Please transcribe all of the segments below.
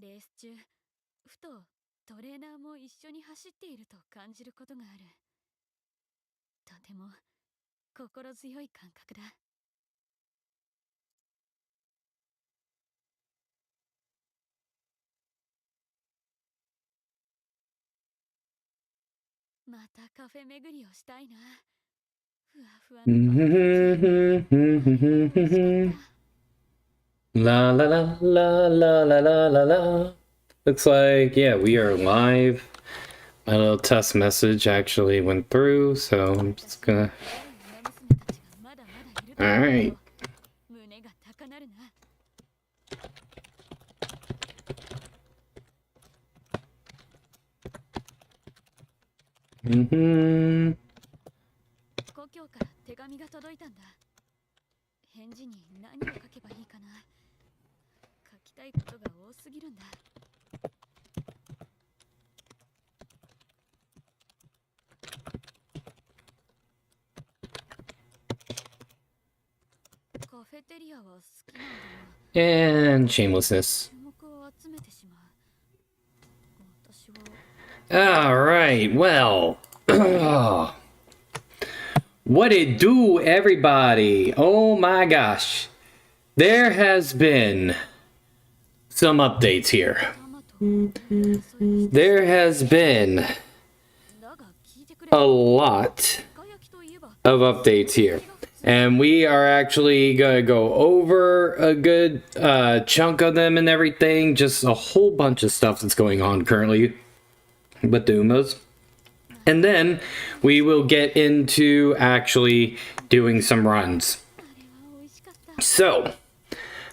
レース中、ふとトレーナーも一緒に走っていると感じることがある。とても心強い感覚だ。またカフェ巡りをしたいな。ふわふわのパンケーキ、美味しかった。La la la la la la la la la. Looks like, yeah, we are live. My little test message actually went through, so I'm just gonna. Alright. Mm-hmm. 故郷から手紙が届いたんだ。返事に何を書けばいいかな。書きたいことが多すぎるんだ。カフェテリアは好きなんだが。 And shamelessness. 注目を集めてしまう。私は Alright, well. What it do, everybody? Oh my gosh. There has been some updates here. There has been a lot of updates here. And we are actually going to go over a good chunk of them and everything. Just a whole bunch of stuff that's going on currently with the Umas. And then we will get into actually doing some runs. So,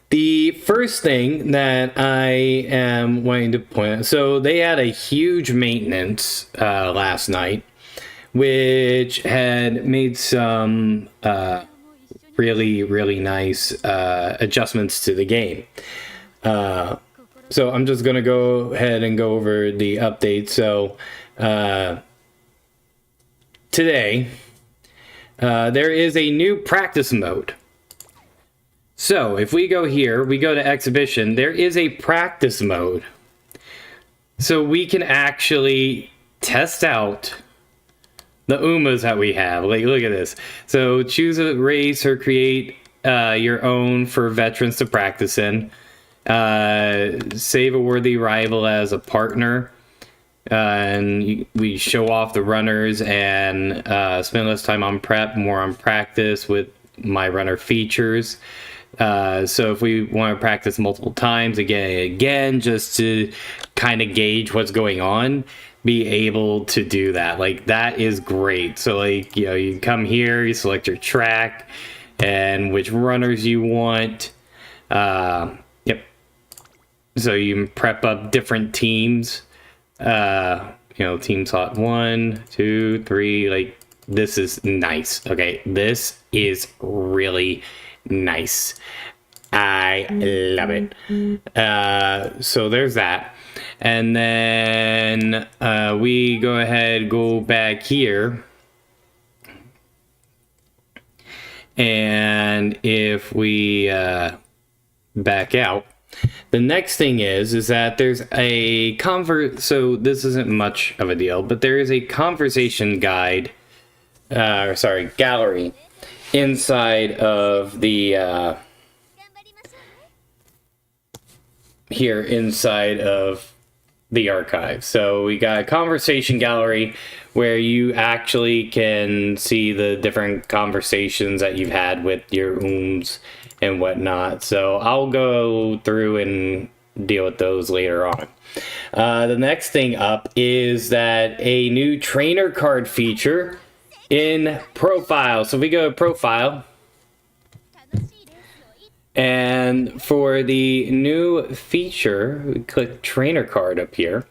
the first thing that I am wanting to point out, so they had a huge maintenance last night, which had made some really, really nice adjustments to the game. So I'm just going to go ahead and go over the update. So today, there is a new practice mode. So if we go here, we go to exhibition, there is a practice mode. So we can actually test out the Umas that we have. Like, look at this. So choose a race or create your own for veterans to practice in. Save a worthy rival as a partner. And we show off the runners and spend less time on prep, more on practice with my runner features. So if we want to practice multiple times again, just to kind of gauge what's going on, be able to do that. Like, that is great. So, like, you know, you come here, you select your track and which runners you want. Yep. So you can prep up different teams. You know, team slot 1, 2, 3. Like, this is nice. Okay, this is really nice. I love it. So there's that. And then we go ahead, go back here. And if we back out, the next thing is that there's a so this isn't much of a deal, but there is a conversation guide, gallery inside of the here inside of the archive. So we got a conversation gallery where you actually can see the different conversations that you've had with your and whatnot. So I'll go through and deal with those later on. The next thing up is that a new trainer card feature in profile. So if we go to profile, and for the new feature, we click trainer card up here,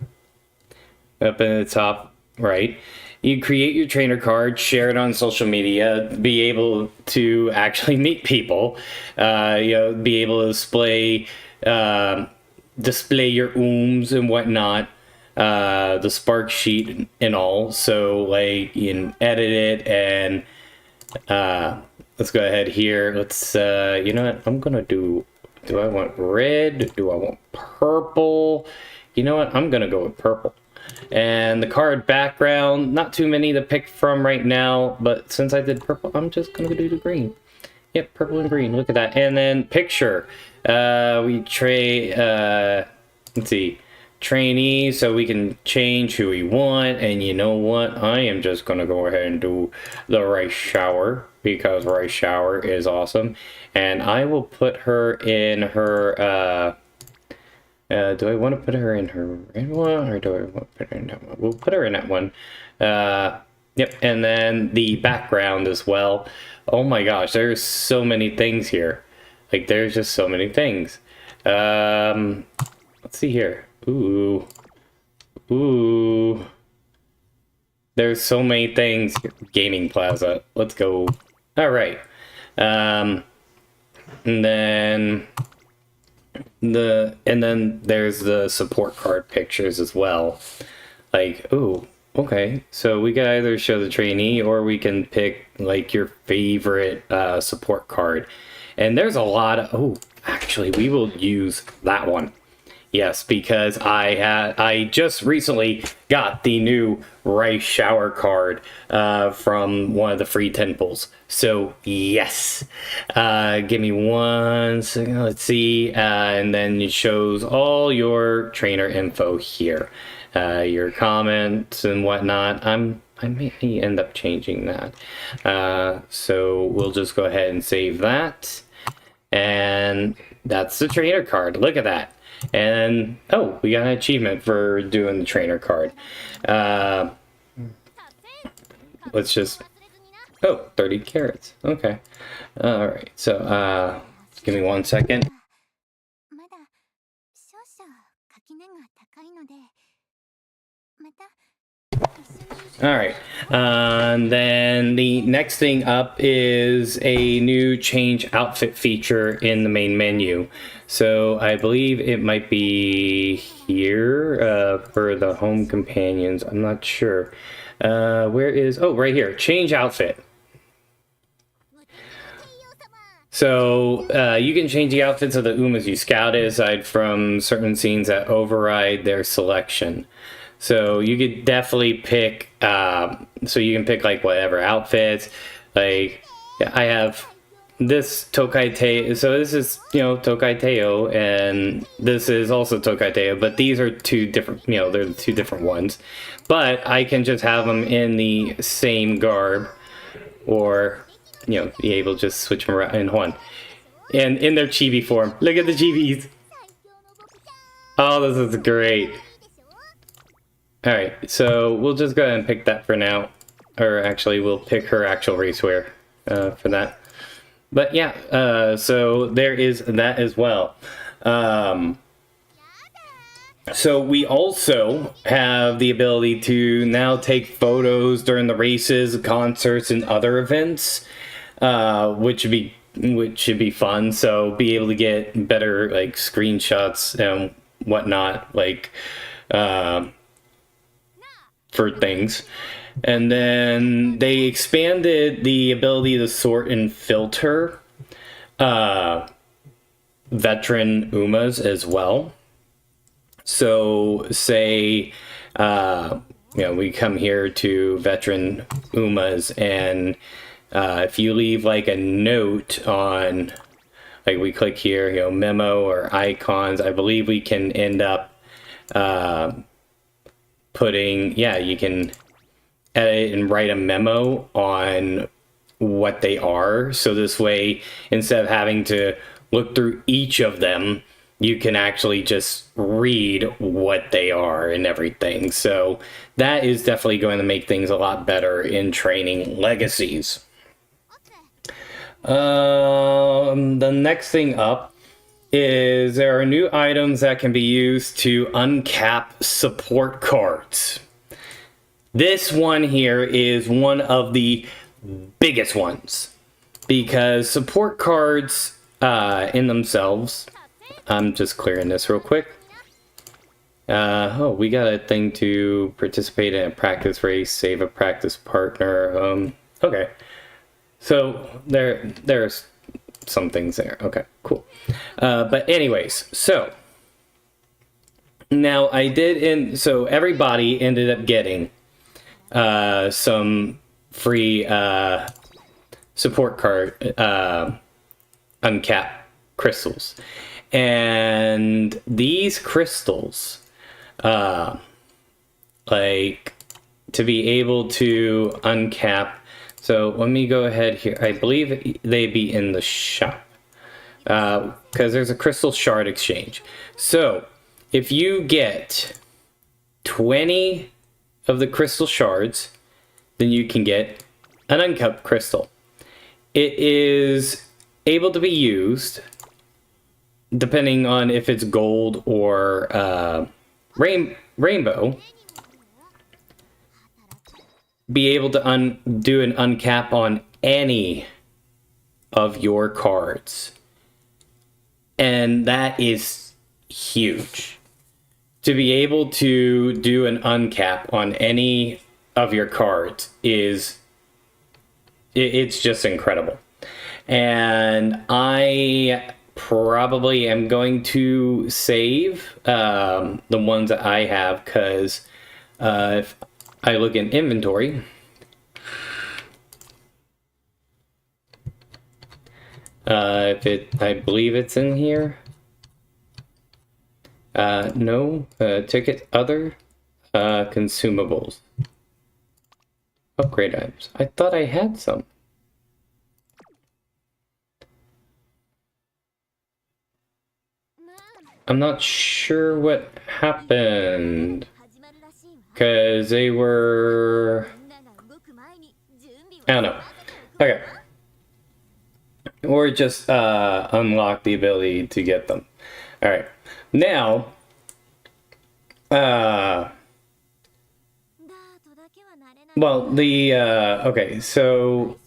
up in the top right. You create your trainer card, share it on social media, be able to actually meet people, you know, be able to display your and whatnot, the Spark sheet and all. So, like, you can edit it and let's go ahead here. Let's, you know what? I'm gonna do Do I want red? Do I want purple? You know what? I'm gonna go with purple. And the card background, not too many to pick from right now, but since I did purple, I'm just gonna do the green. Yep, purple and green. Look at that. And then picture. Let's see, trainee, so we can change who we want. And you know what? I am just gonna go ahead and do the rice shower because rice shower is awesome. And I will put her in her. Do I want to put her in her red one, or do I want to put her in that one? We'll put her in that one. Yep, and then the background as well. Oh my gosh, there's so many things here. Like, there's just so many things. Let's see here. Ooh. Ooh. There's so many things. Gaming Plaza. Let's go. All right. And then there's the support card pictures as well. Like, ooh, okay. So we can either show the trainee or we can pick like your favorite support card. And there's a lot of, oh, actually we will use that one. Yes, because I just recently got the new rice shower card from one of the free temples. So yes, give me 1 second. Let's see, and then it shows all your trainer info here, your comments and whatnot. I may end up changing that. So we'll just go ahead and save that, and that's the trainer card. Look at that. And oh, we got an achievement for doing the trainer card. Let's just, oh, 30 carrots. Okay. All right. So give me 1 second. All right. And then the next thing up is a new change outfit feature in the main menu. So I believe it might be here for the home companions. I'm not sure. Where is, oh, right here, change outfit. So you can change the outfits of the Umas you scouted aside from certain scenes that override their selection. So you could definitely pick, so you can pick like whatever outfits. Like I have this Tokai Teo, so this is, you know, Tokai Teo, and this is also Tokai Teo, but these are two different, you know, they're the two different ones. But I can just have them in the same garb, or, you know, be able to just switch them around in one. And in their chibi form. Look at the chibis! Oh, this is great. Alright, so we'll just go ahead and pick that for now. Or actually, we'll pick her actual racewear for that. But yeah, so there is that as well. So we also have the ability to now take photos during the races, concerts, and other events, which should be fun. So be able to get better like screenshots and whatnot, like for things. And then they expanded the ability to sort and filter veteran Umas as well. So say, you know, we come here to veteran Umas, and if you leave like a note on, like we click here, you know, memo or icons, I believe we can end up putting, yeah, you can edit and write a memo on what they are. So this way, instead of having to look through each of them, you can actually just read what they are and everything. So that is definitely going to make things a lot better in training legacies. The next thing up is there are new items that can be used to uncap support cards. This one here is one of the biggest ones because support cards in themselves, I'm just clearing this real quick. Oh, we got a thing to participate in a practice race, save a practice partner. Okay. So there's some things there. Okay, cool. But anyways, so now I did so everybody ended up getting some free support card uncapped crystals. And these crystals, like to be able to uncap. So let me go ahead here. I believe they'd be in the shop because there's a crystal shard exchange. So if you get 20 of the crystal shards, then you can get an uncapped crystal. It is able to be used depending on if it's gold or rainbow. Be able to do an uncap on any of your cards. And that is huge. To be able to do an uncap on any of your cards it's just incredible. And I probably am going to save the ones that I have, because if I look in inventory, I believe it's in here. No, ticket, other, consumables, upgrade items. I thought I had some. I'm not sure what happened, because they were, I don't know. Okay. Or just unlock the ability to get them. Alright. Now, well, okay, so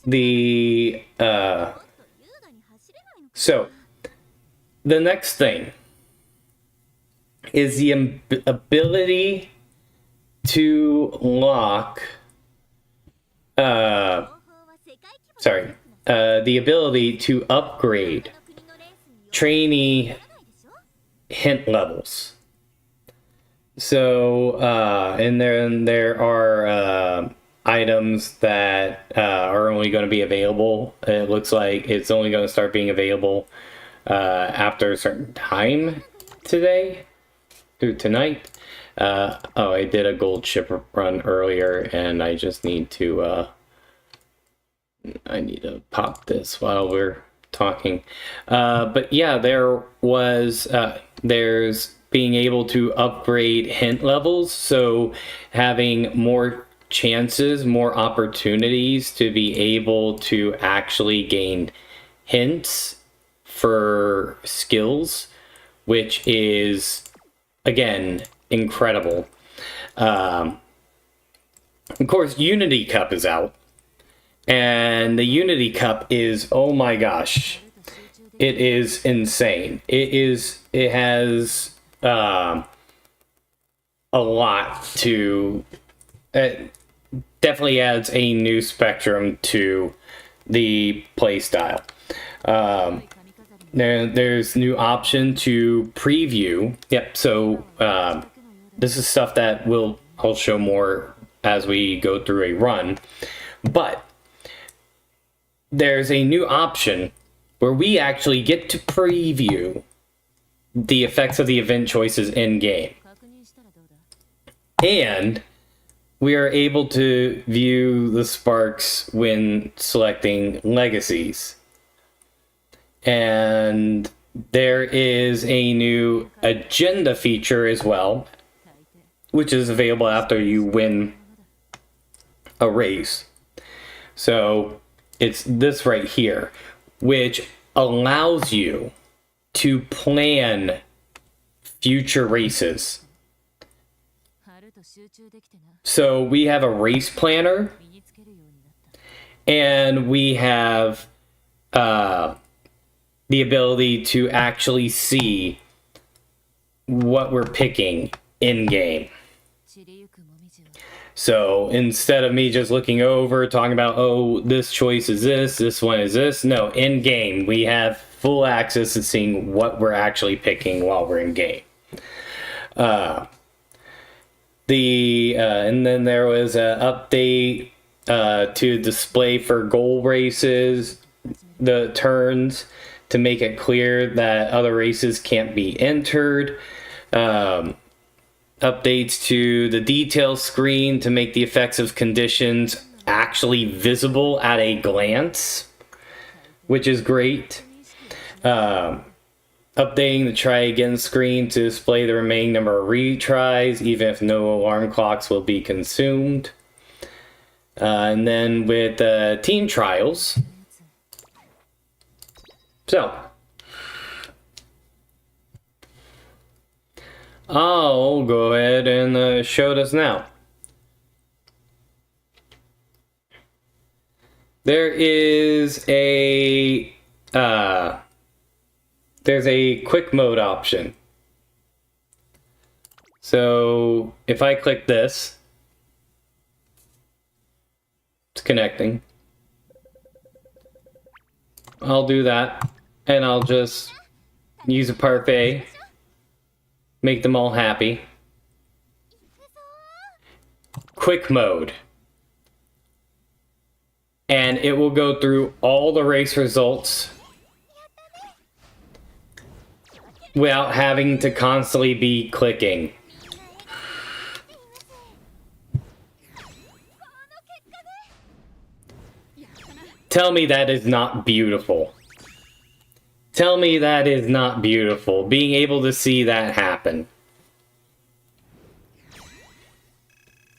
so the next thing is the ability to lock, the ability to upgrade trainee hint levels. So, and there are items that are only going to be available. It looks like it's only going to start being available after a certain time tonight. Oh, I did a gold ship run earlier, and I just need to pop this while we're talking. But yeah, there's being able to upgrade hint levels, so having more chances, more opportunities to be able to actually gain hints for skills, which is, again, incredible. Of course, Unity Cup is out, and the Unity Cup is, oh my gosh, it is insane. It has a lot to, it definitely adds a new spectrum to the playstyle. There's new option to preview. Yep, so this is stuff that I'll show more as we go through a run. But there's a new option where we actually get to preview the effects of the event choices in game. And we are able to view the sparks when selecting legacies. And there is a new agenda feature as well, which is available after you win a race. So it's this right here, which allows you to plan future races. So we have a race planner, and we have the ability to actually see what we're picking in game. So instead of me just looking over, talking about, oh, this choice is this one is this, no, in game, we have full access to seeing what we're actually picking while we're in game. And then there was an update to display for goal races, the turns, to make it clear that other races can't be entered. Updates to the detail screen to make the effects of conditions actually visible at a glance, which is great. Updating the try again screen to display the remaining number of retries, even if no alarm clocks will be consumed. And then with team trials. So, I'll go ahead and show this now. There is a there's a quick mode option. So if I click this, it's connecting. I'll do that, and I'll just use a parfait, make them all happy. Quick mode. And it will go through all the race results without having to constantly be clicking. Tell me that is not beautiful. Tell me that is not beautiful, being able to see that happen.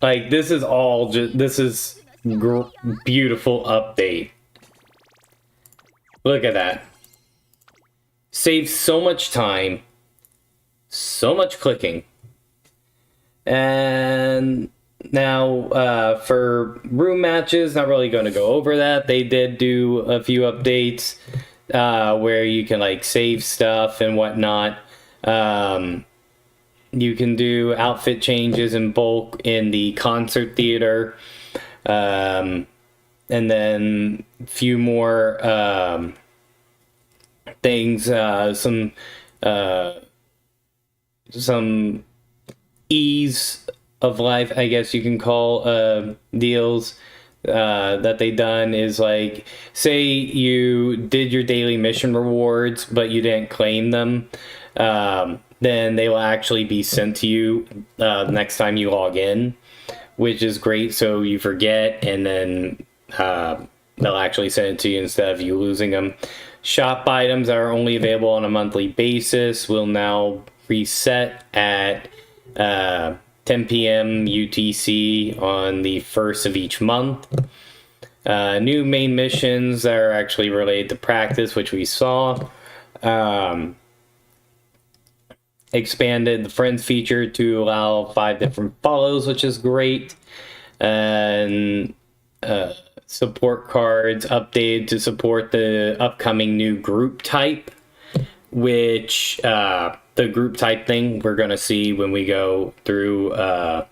Like, this is all just, this is beautiful update. Look at that. Saves so much time, so much clicking. And now, for room matches, not really going to go over that. They did do a few updates where you can like save stuff and whatnot. You can do outfit changes in bulk in the concert theater. And then a few more things, some ease of life, I guess you can call, deals that they done is like, say you did your daily mission rewards but you didn't claim them, then they will actually be sent to you the next time you log in, which is great, so you forget, and then they'll actually send it to you instead of you losing them. Shop items that are only available on a monthly basis will now reset at 10 p.m. UTC on the 1st of each month. New main missions that are actually related to practice, which we saw. Expanded the friends feature to allow 5 different follows, which is great. And support cards updated to support the upcoming new group type, which the group type thing we're going to see when we go through what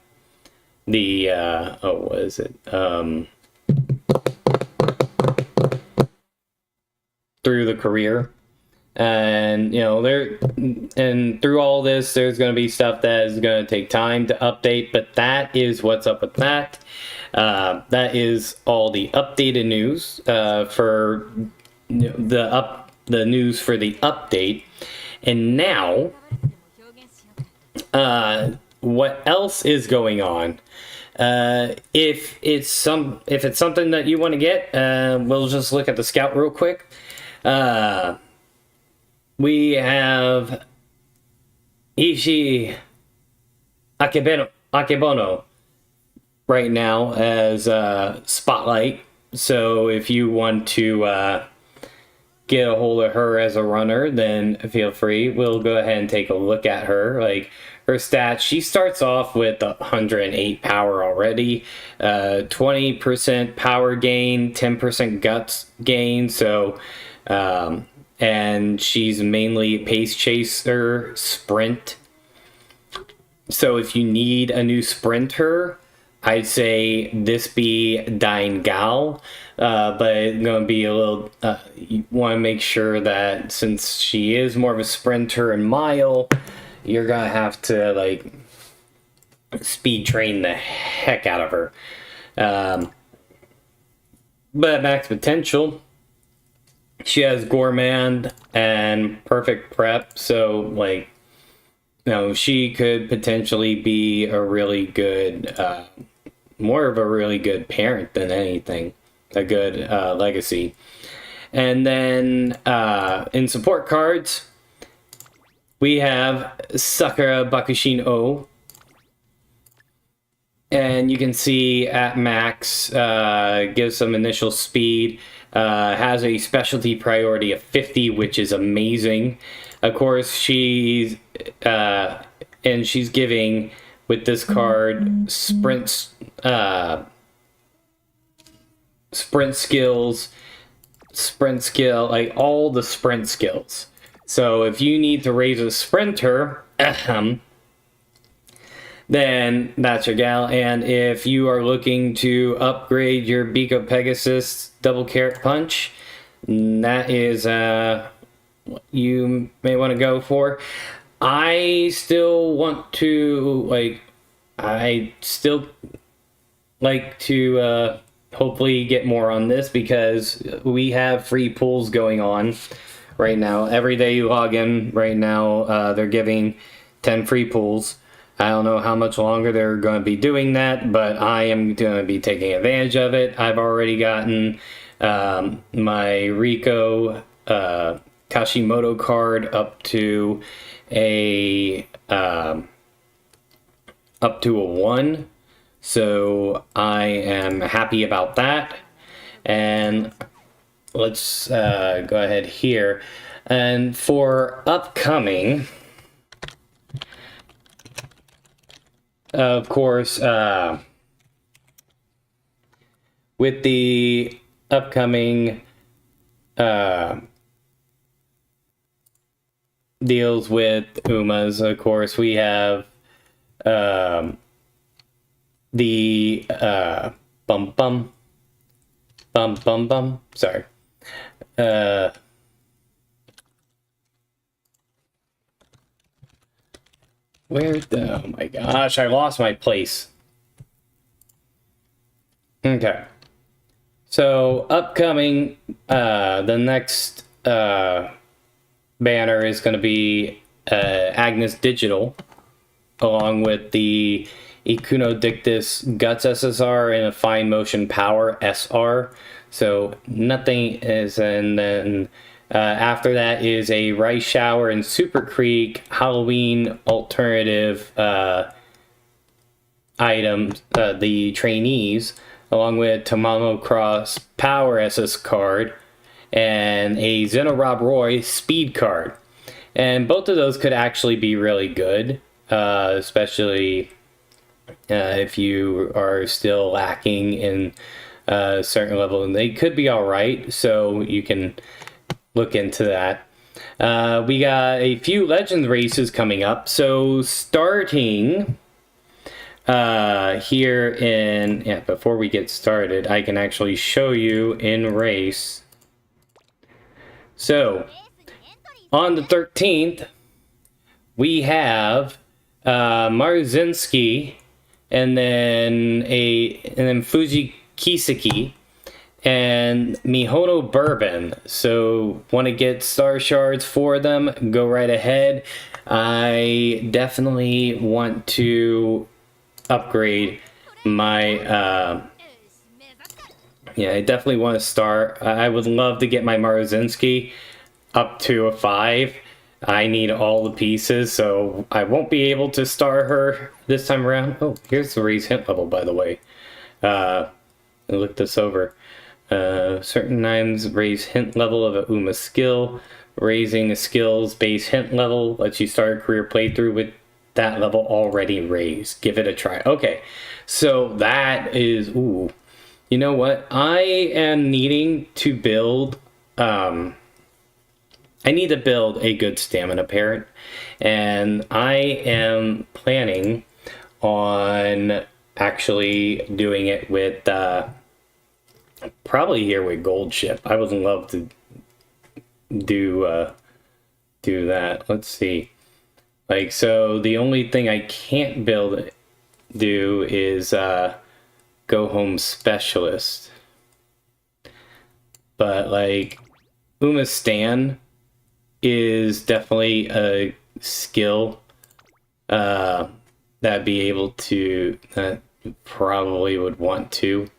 is it? Through the career. And and through all this, there's going to be stuff that is going to take time to update, but that is what's up with that. That is all the updated news for the news for the update. And now, what else is going on? If it's something that you want to get, we'll just look at the scout real quick. We have Ishi Akebono right now as Spotlight. So if you want to get a hold of her as a runner, then feel free. We'll go ahead and take a look at her. Like, her stats, she starts off with 108 power already, 20% power gain, 10% guts gain. So and she's mainly pace chaser, sprint. So if you need a new sprinter, I'd say this be Dine Gal, but it's going to be a little. You want to make sure that since she is more of a sprinter and mile, you're gonna have to like speed train the heck out of her. But max potential, she has gourmand and perfect prep, so like she could potentially be a really good, more of a really good parent than anything, a good legacy. And then in support cards, we have Sakura Bakushin O. And you can see at max, gives some initial speed, has a specialty priority of 50, which is amazing. Of course, she's giving with this card sprint skills, sprint skill, like all the sprint skills. So if you need to raise a sprinter, then that's your gal. And if you are looking to upgrade your Biko Pegasus double carrot punch, that is what you may want to go for. I still want to hopefully get more on this because we have free pulls going on right now. Every day you log in right now, they're giving 10 free pulls. I don't know how much longer they're going to be doing that, but I am going to be taking advantage of it. I've already gotten my Rico Kashimoto card up to a 1, so I am happy about that. And let's go ahead here. And for upcoming, of course, with the upcoming deals with Umas, of course, we have the bum bum bum bum bum. Sorry. Oh my gosh, I lost my place. Okay. So, upcoming, the next banner is going to be Agnes Digital, along with the Ikuno Dictus Guts SSR and a Fine Motion Power SR. So, nothing is, and then after that is a Rice Shower and Super Creek Halloween alternative items, the trainees, along with Tamamo Cross Power SS card and a Zeno Rob Roy speed card. And both of those could actually be really good, especially if you are still lacking in a certain level, and they could be all right, so you can look into that. We got a few Legends races coming up. So starting here in, before we get started, I can actually show you in race. So on the 13th, we have Marzinski and then Fuji Kiseki and Mihono Bourbon. So want to get star shards for them, go right ahead. I definitely want to upgrade my I definitely want to start. I would love to get my Marzinski up to a 5. I need all the pieces, so I won't be able to star her this time around. Oh, here's the raise hint level, by the way. I looked this over. Certain items raise hint level of a Uma skill. Raising a skill's base hint level lets you start a career playthrough with that level already raised. Give it a try. Okay, so that is, ooh. You know what? I am needing to build I need to build a good stamina parrot, and I am planning on actually doing it with probably here with Gold Ship. I would love to do that. Let's see. Like, so the only thing I can't do is go home specialist. But like Uma Stan is definitely a skill that'd be able to that probably would want to.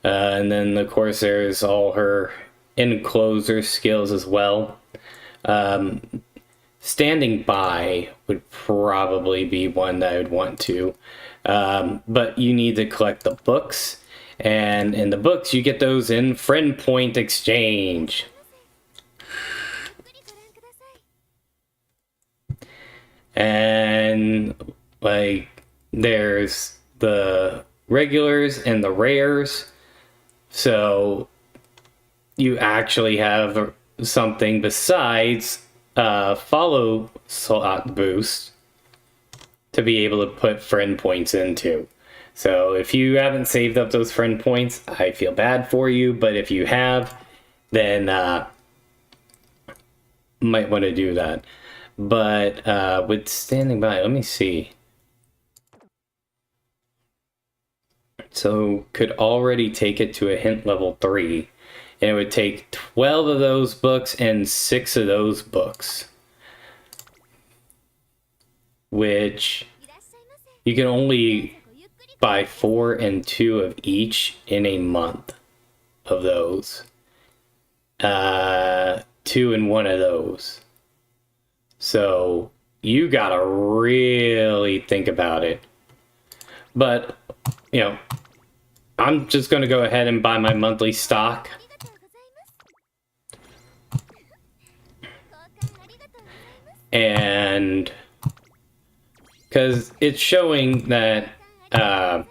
And then of course there's all her encloser skills as well. Standing by would probably be one that I would want to. But you need to collect the books. And in the books, you get those in friend point exchange. And like there's the regulars and the rares. So you actually have something besides follow slot boost to be able to put friend points into. So if you haven't saved up those friend points, I feel bad for you, but if you have, then might want to do that. But with standing by, let me see. So could already take it to a hint level 3. And it would take 12 of those books and 6 of those books. Which you can only buy 4 and 2 of each in a month of those. 2 and 1 of those. So you gotta really think about it. But, you know, I'm just gonna go ahead and buy my monthly stock. And because it's showing that yeah,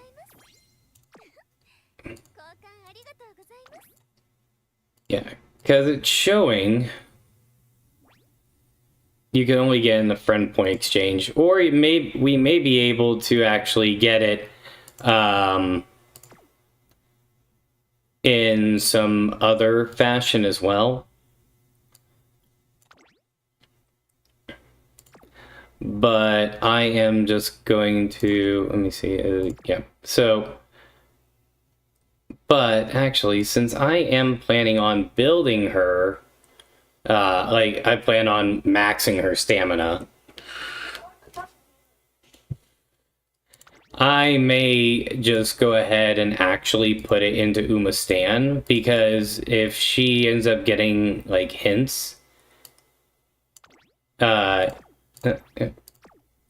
because it's showing you can only get in the friend point exchange, or we may be able to actually get it in some other fashion as well. But I am just going to, let me see, yeah, so, but actually, since I am planning on building her, like, I plan on maxing her stamina, I may just go ahead and actually put it into Uma Stan, because if she ends up getting, like, hints,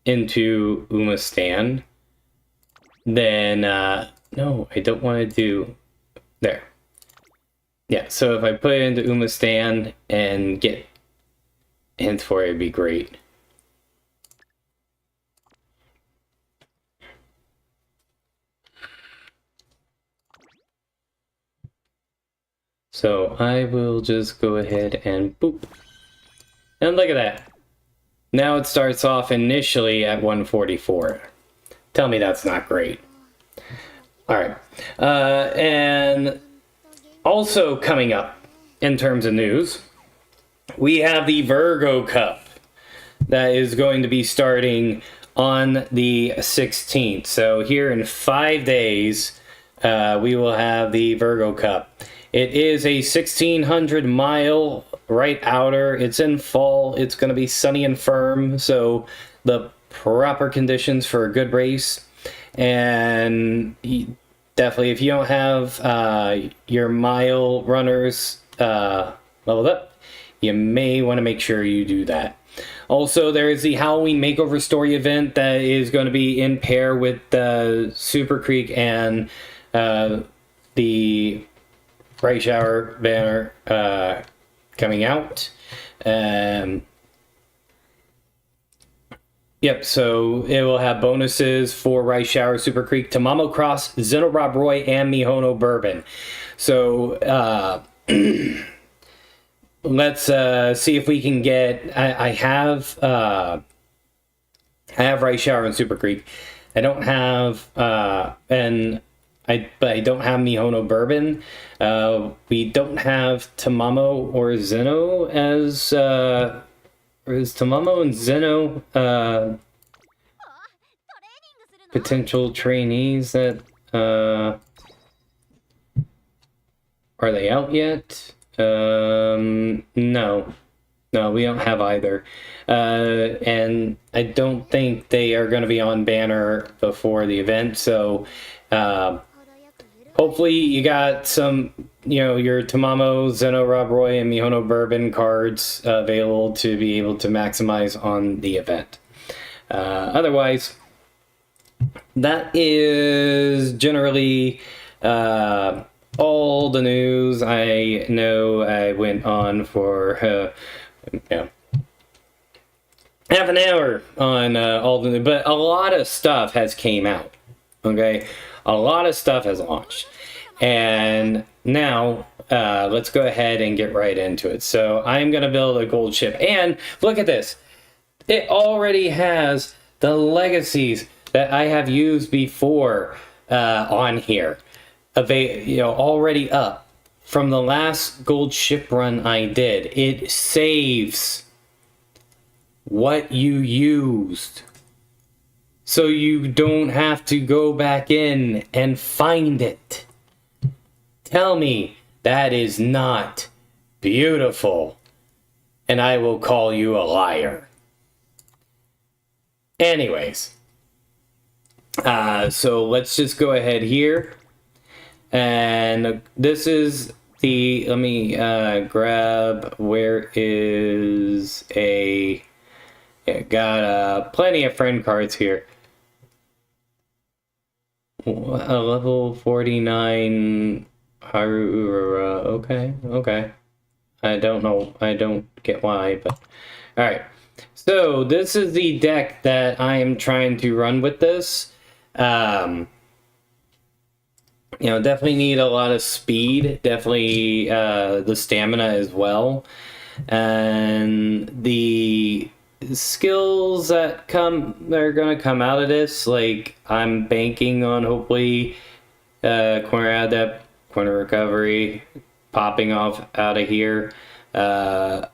into Uma Stan, then no, I don't want to do there. Yeah, so if I put it into Uma Stan and get hints for it, it'd be great. So I will just go ahead and boop. And look at that. Now it starts off initially at 144. Tell me that's not great. Alright. And also coming up in terms of news, we have the Virgo Cup that is going to be starting on the 16th. So here in 5 days, we will have the Virgo Cup. It is a 1,600 mile right outer. It's in fall. It's going to be sunny and firm, so the proper conditions for a good race. And definitely, if you don't have your mile runners leveled up, you may want to make sure you do that. Also, there is the Halloween Makeover Story event that is going to be in pair with Super Creek and the Bright Shower banner coming out. Yep, so it will have bonuses for Rice Shower, Super Creek, Tamamo Cross, Zenobob Roy, and Mihono Bourbon. So let's see if we can get. I have Rice Shower and Super Creek. I don't have but I don't have Mihono Bourbon. We don't have Tamamo or Zeno as is Tamamo and Zeno potential trainees that are they out yet? No. No, we don't have either. And I don't think they are going to be on banner before the event, so hopefully you got some, your Tamamo, Zeno, Rob Roy, and Mihono Bourbon cards available to be able to maximize on the event. Otherwise, that is generally all the news. I know I went on for half an hour on all the, but a lot of stuff has came out. Okay, a lot of stuff has launched, and now let's go ahead and get right into it. So I'm gonna build a gold ship, and look at this. It already has the legacies that I have used before on here, already up from the last gold ship run I did. It saves what you used, so you don't have to go back in and find it. Tell me that is not beautiful, and I will call you a liar. Anyways, so let's just go ahead here, and this is the, let me grab, where is a, yeah, got plenty of friend cards here. A level 49 Haru Urara, okay. I don't know, I don't get why, but alright. So this is the deck that I am trying to run with this. Definitely need a lot of speed, definitely the stamina as well, and the skills that are gonna come out of this, like I'm banking on hopefully corner adept, corner recovery, popping off out of here.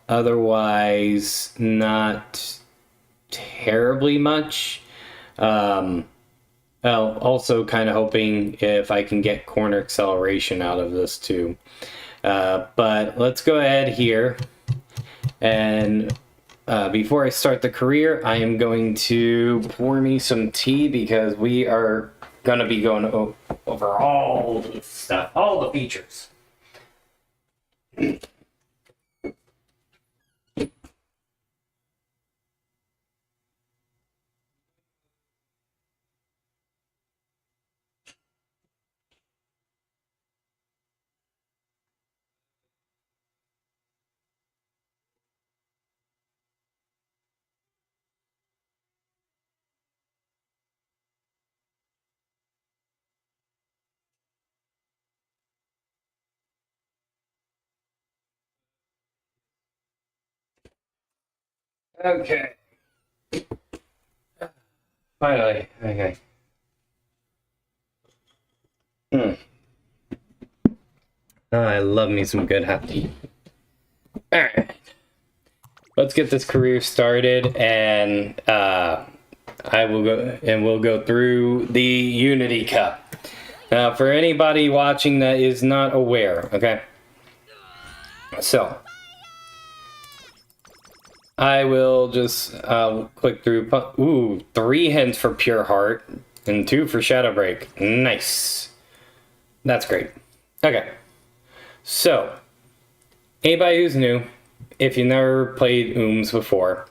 Otherwise, not terribly much. Also kind of hoping if I can get corner acceleration out of this too. But let's go ahead here, and before I start the career, I am going to pour me some tea, because we are going to be going over all the stuff, all the features. Okay. Finally. Okay. Oh, I love me some good hot tea. Alright. Let's get this career started, and we'll go through the Unity Cup. Now, for anybody watching that is not aware, okay? So, I will just click through. Ooh, 3 hints for Pure Heart and 2 for Shadow Break. Nice. That's great. Okay. So, anybody who's new, if you never played Ooms before,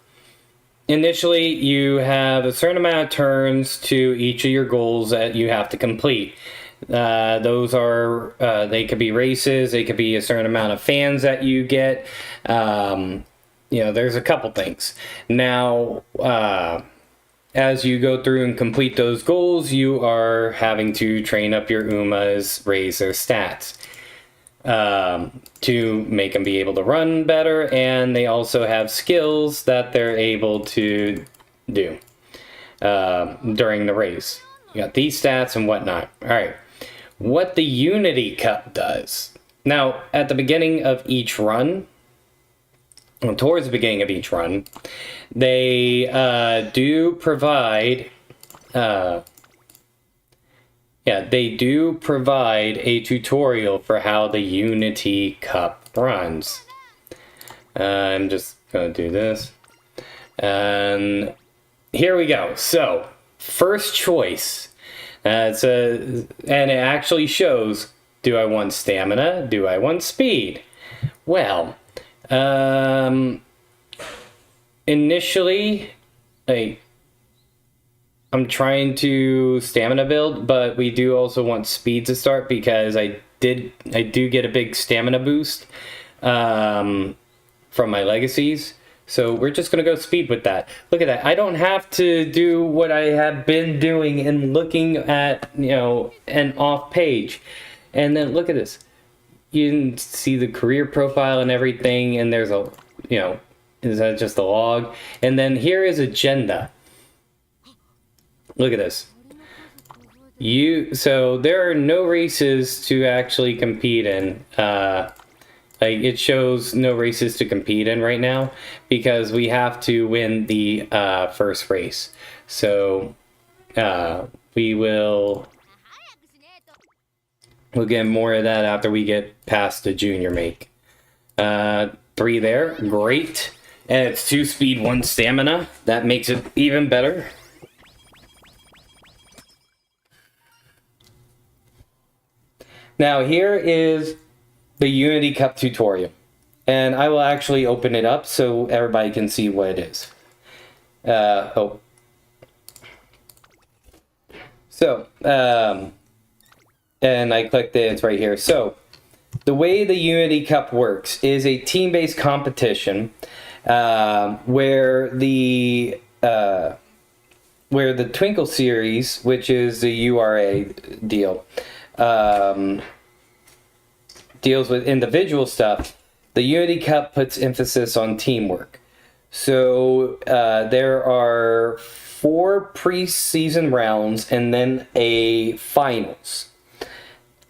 initially you have a certain amount of turns to each of your goals that you have to complete. Those are, they could be races, they could be a certain amount of fans that you get. There's a couple things. Now, as you go through and complete those goals, you are having to train up your Umas, raise their stats. to make them be able to run better, and they also have skills that they're able to do during the race. You got these stats and whatnot. All right, what the Unity Cup does. Now, at the beginning of each run, well, towards the beginning of each run, they do provide they do provide a tutorial for how the Unity Cup runs. I'm just going to do this. And here we go. So, first choice. And it actually shows, do I want stamina? Do I want speed? Well, initially, I'm trying to stamina build, but we do also want speed to start because I do get a big stamina boost from my legacies. So we're just going to go speed with that. Look at that. I don't have to do what I have been doing and looking at, an off page. And then look at this. You can see the career profile and everything, and there's a, is that just a log? And then here is agenda. Look at this. So there are no races to actually compete in. It shows no races to compete in right now because we have to win the first race. So we'll get more of that after we get past the junior make. 3 there, great. And it's 2 speed, 1 stamina. That makes it even better. Now here is the Unity Cup tutorial, and I will actually open it up so everybody can see what it is. And I clicked it, it's right here. So, the way the Unity Cup works is a team-based competition where the Twinkle series, which is the URA deal, deals with individual stuff. The Unity Cup puts emphasis on teamwork. So there are 4 preseason rounds and then a finals.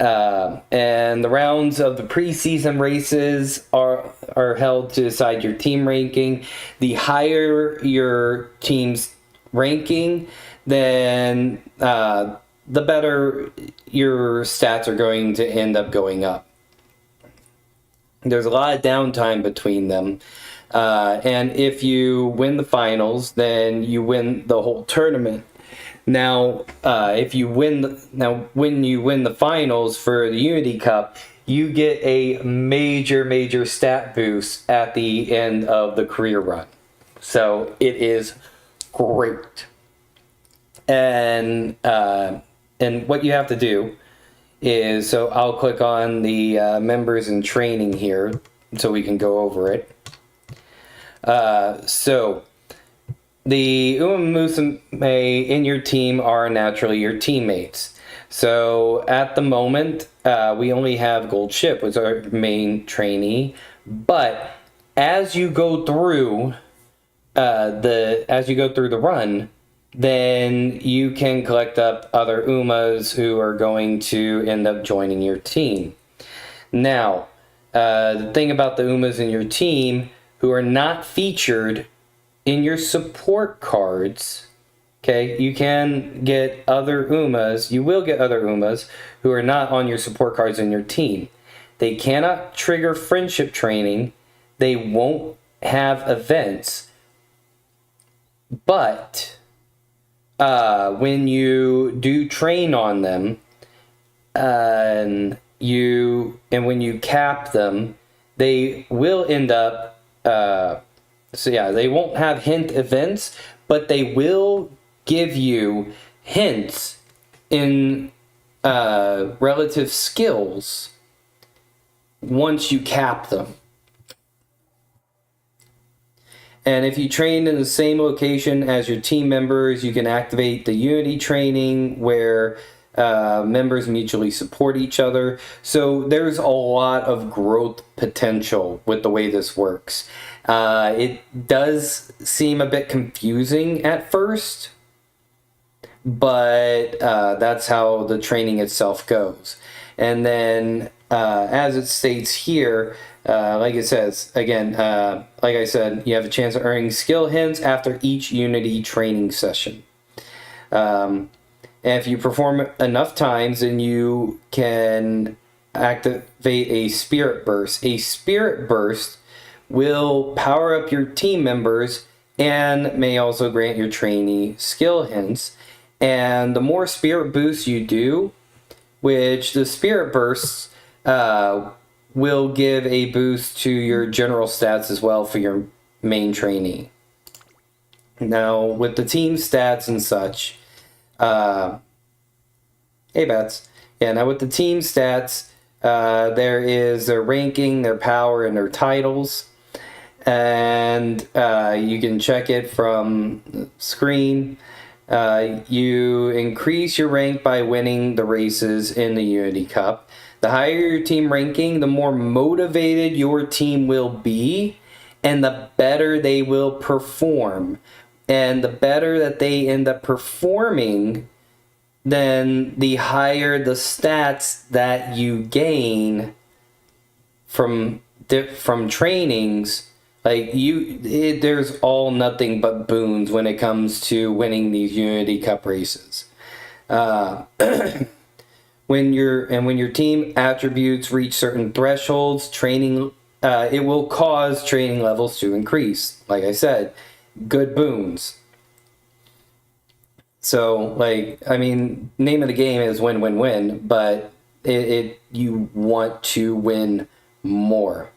And the rounds of the preseason races are held to decide your team ranking. The higher your team's ranking, then the better your stats are going to end up going up. There's a lot of downtime between them. And if you win the finals, then you win the whole tournament. Now, when you win the finals for the Unity Cup, you get a major stat boost at the end of the career run. So it is great. And what you have to do is, so I'll click on the members in training here so we can go over it. So the Uma Musume in your team are naturally your teammates. So at the moment, we only have Gold Ship, which is our main trainee. But as you go through the run, then you can collect up other Umas who are going to end up joining your team. Now, the thing about the Umas in your team who are not featured in your support cards, okay, you can get other Umas, you will get other Umas who are not on your support cards in your team. They cannot trigger friendship training, they won't have events, but when you do train on them, and when you cap them, they will end up they won't have hint events, but they will give you hints in relative skills once you cap them. And if you train in the same location as your team members, you can activate the Unity training where members mutually support each other. So there's a lot of growth potential with the way this works. It does seem a bit confusing at first, but that's how the training itself goes. And then, as it states here, like it says, again, like I said, you have a chance of earning skill hints after each Unity training session. And if you perform enough times, then you can activate a spirit burst. A spirit burst will power up your team members and may also grant your trainee skill hints. And the more spirit boosts you do, which the spirit bursts will give a boost to your general stats as well for your main trainee. Now, with the team stats and such, hey Bats. Yeah, now with the team stats, there is their ranking, their power, and their titles. And you can check it from the screen. You increase your rank by winning the races in the Unity Cup. The higher your team ranking, the more motivated your team will be, and the better they will perform. And the better that they end up performing, then the higher the stats that you gain from trainings. Like there's all nothing but boons when it comes to winning these Unity Cup races. When your team attributes reach certain thresholds, it will cause training levels to increase. Like I said, good boons. So, name of the game is win, win, win, but you want to win more.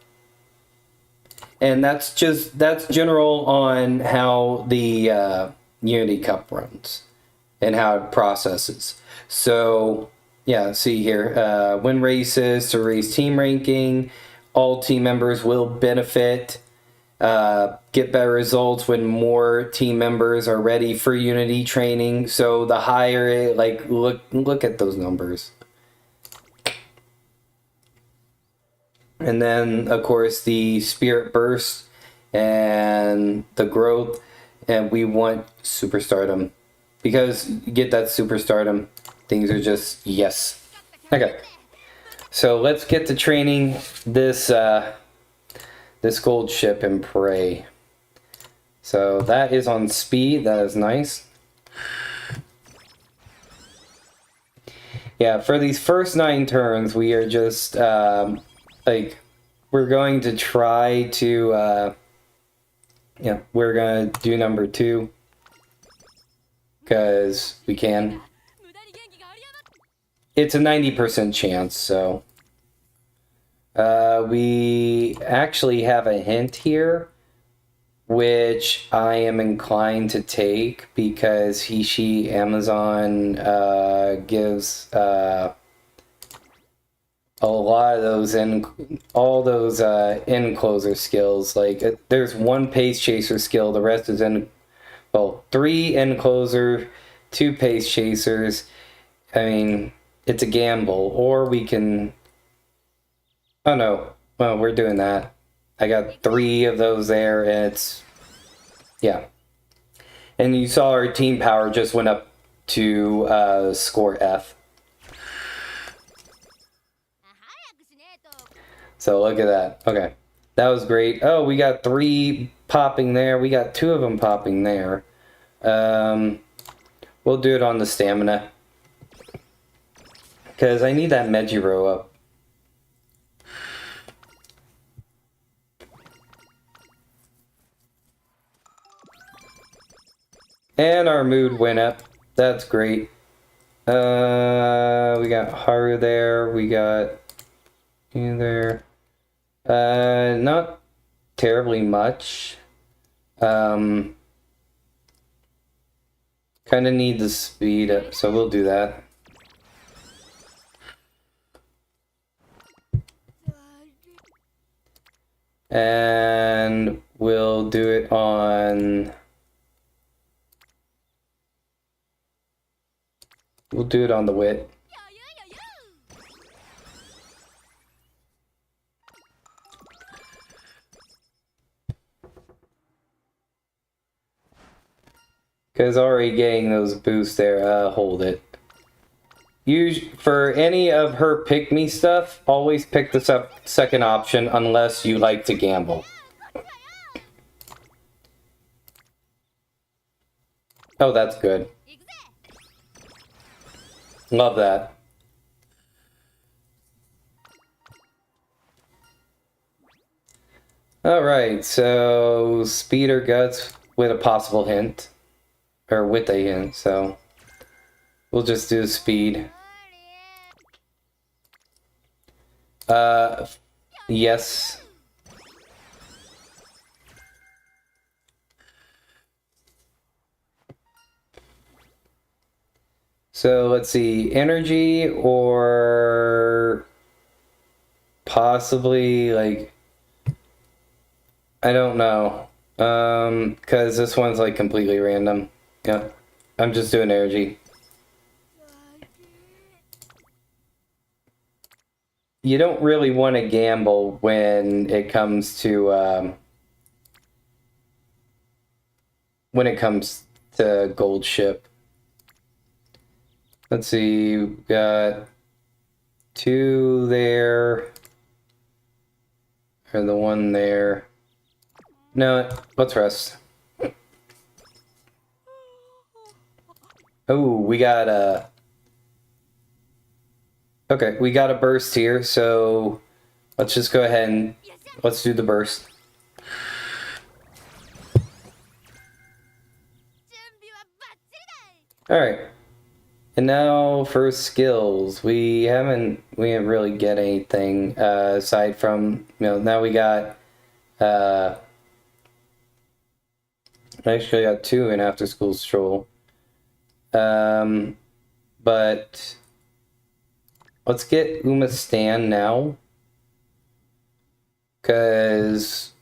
And that's general on how the Unity Cup runs and how it processes. So, yeah, see here, win races to raise team ranking. All team members will benefit. Get better results when more team members are ready for Unity training. So the higher it, look at those numbers. And then, of course, the spirit burst and the growth. And we want superstardom. Because you get that superstardom, things are just yes. Okay. So let's get to training this gold ship and pray. So that is on speed. That is nice. Yeah, for these first 9 turns, we are just we're going to try to we're gonna do number 2 because we can. It's a 90% chance, so we actually have a hint here, which I am inclined to take because she Amazon gives a lot of those end closer skills. Like there's 1 pace chaser skill, the rest is 3 end closer, 2 pace chasers. I mean, it's a gamble, or we can. Oh no, well, we're doing that. I got 3 of those there, and yeah. And you saw our team power just went up to score F. So look at that. Okay, that was great. Oh, we got 3 popping there. We got 2 of them popping there. We'll do it on the stamina. Because I need that Mejiro up. And our mood went up. That's great. We got Haru there. We got you there. Not terribly much. Kind of need the speed up, so we'll do that. And we'll do it on We'll do it on the wit. Because already getting those boosts there, hold it. For any of her pick-me stuff, always pick the second option unless you like to gamble. Oh, that's good. Love that. Alright, so speed or guts with a possible hint. Or with a hint, so we'll just do speed. Yes. So let's see, energy or possibly like, I don't know. Because this one's like completely random. Yeah, I'm just doing energy. You don't really want to gamble when it comes to gold ship. Let's see, we've got 2 there, or the 1 there. No, let's rest. Oh, we got a... Okay, we got a burst here, so let's just go ahead and let's do the burst. Alright. And now for skills. We haven't really get anything aside from, now we got actually got 2 in after school stroll. But let's get Uma Stan now. Because,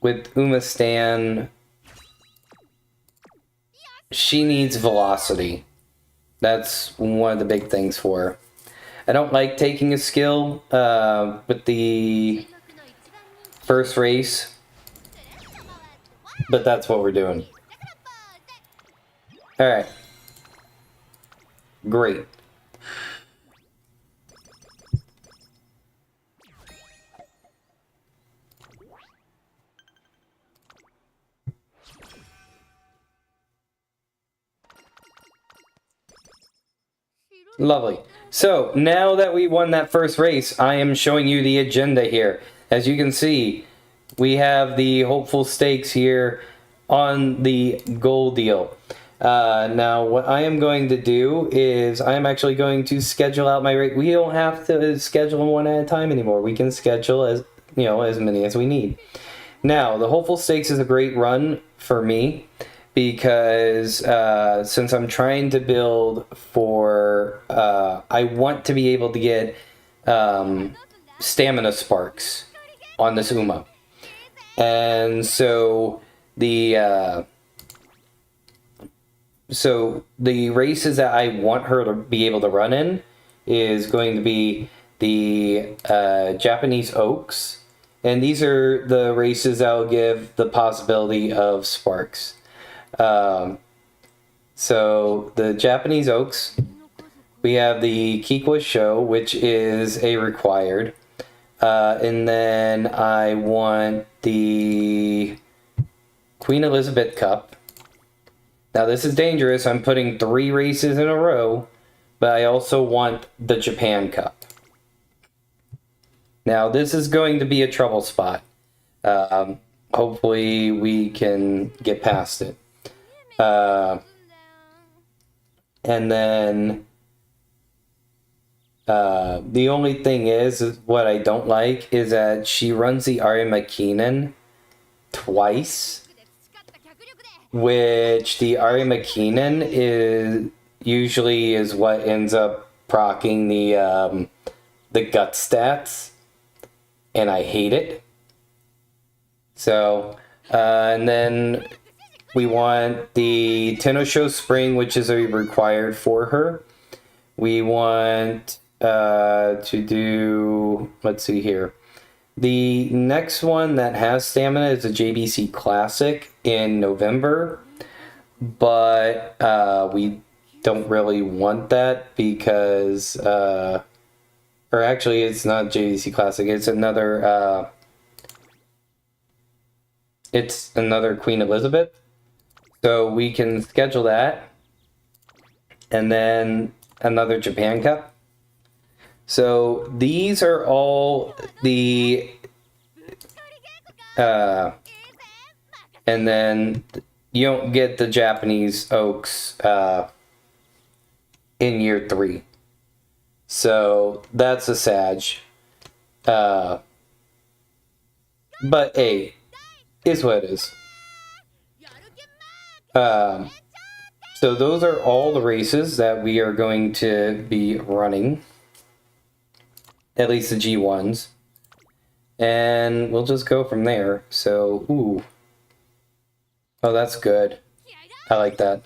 with Uma Stan, she needs velocity. That's one of the big things for her. I don't like taking a skill with the first race, but that's what we're doing. Alright. Great. Lovely. So, now that we won that first race, I am showing you the agenda here. As you can see, we have the hopeful stakes here on the goal deal. Now, what I am going to do is I am actually going to schedule out my race. We don't have to schedule them one at a time anymore. We can schedule as many as we need. Now, the hopeful stakes is a great run for me, because since I'm trying to build for, I want to be able to get stamina sparks on this Uma. And so the races that I want her to be able to run in is going to be the Japanese Oaks. And these are the races that will give the possibility of sparks. So the Japanese Oaks, we have the Kikwa Show, which is a required, and then I want the Queen Elizabeth Cup. Now this is dangerous. I'm putting 3 races in a row, but I also want the Japan Cup. Now this is going to be a trouble spot. Hopefully we can get past it. And then the only thing is what I don't like is that she runs the Arya McKinnon twice, which the Arya McKinnon is usually what ends up proccing the gut stats, and I hate it. So and then We want the Tenosho Spring, which is a required for her. We want to do, let's see here. The next one that has stamina is a JBC Classic in November, but we don't really want that because, or actually it's not JBC Classic, it's another Queen Elizabeth. So we can schedule that. And then another Japan Cup. So these are all the and then you don't get the Japanese Oaks in year 3. So that's a Sag. But hey, is what it is. So those are all the races that we are going to be running. At least the G1s. And we'll just go from there. So, ooh. Oh, that's good. I like that.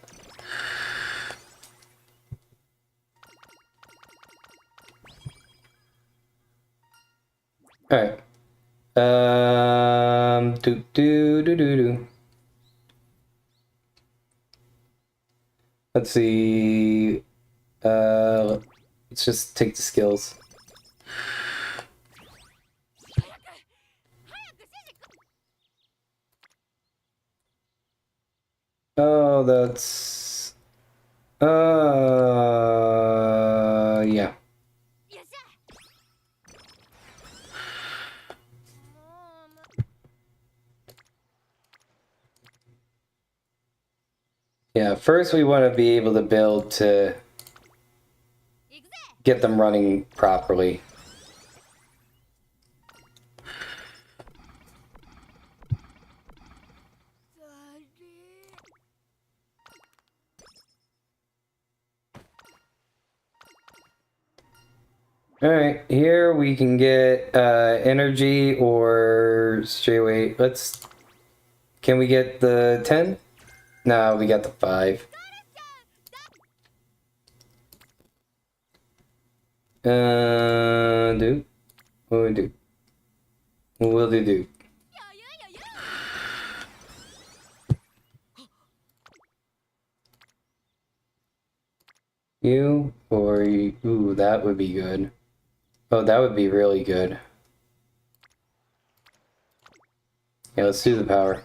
Alright. Do. Let's see. Let's just take the skills. Oh, that's... yeah. Yeah, first we want to be able to build to get them running properly. Alright, here we can get energy or straight away. Let's... Can we get the 10? No, we got the 5. Do? What do we do? What will they do? You or you? Ooh, that would be good. Oh, that would be really good. Yeah, let's do the power.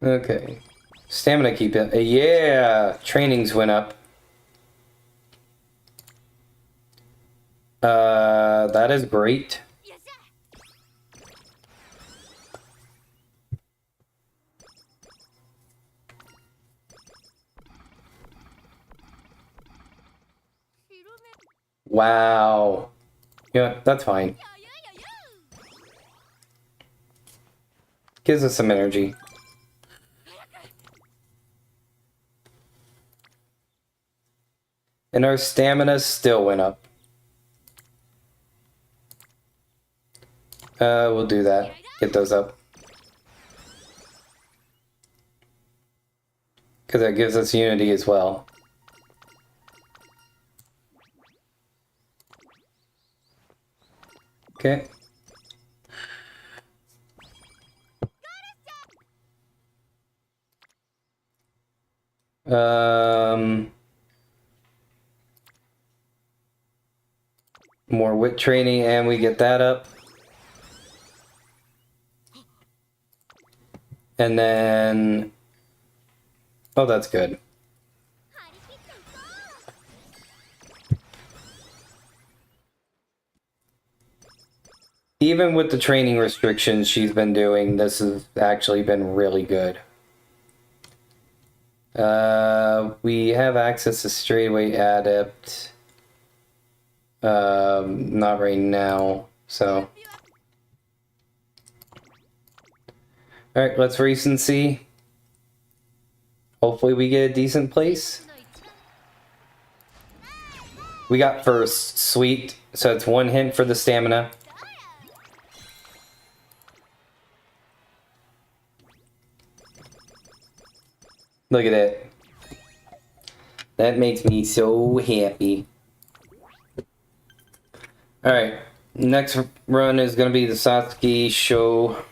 Okay. Stamina keep it. Yeah! Trainings went up. That is great. Wow. Yeah, that's fine. Gives us some energy. And our stamina still went up. We'll do that. Get those up. Because that gives us unity as well. Okay. More wit training, and we get that up. And then... Oh, that's good. Even with the training restrictions she's been doing, this has actually been really good. We have access to straightaway adept. Not right now, so. Alright, let's race and see. Hopefully we get a decent place. We got first. Sweet. So it's 1 hint for the stamina. Look at it. That makes me so happy. Alright. Next run is going to be the Satsuki show.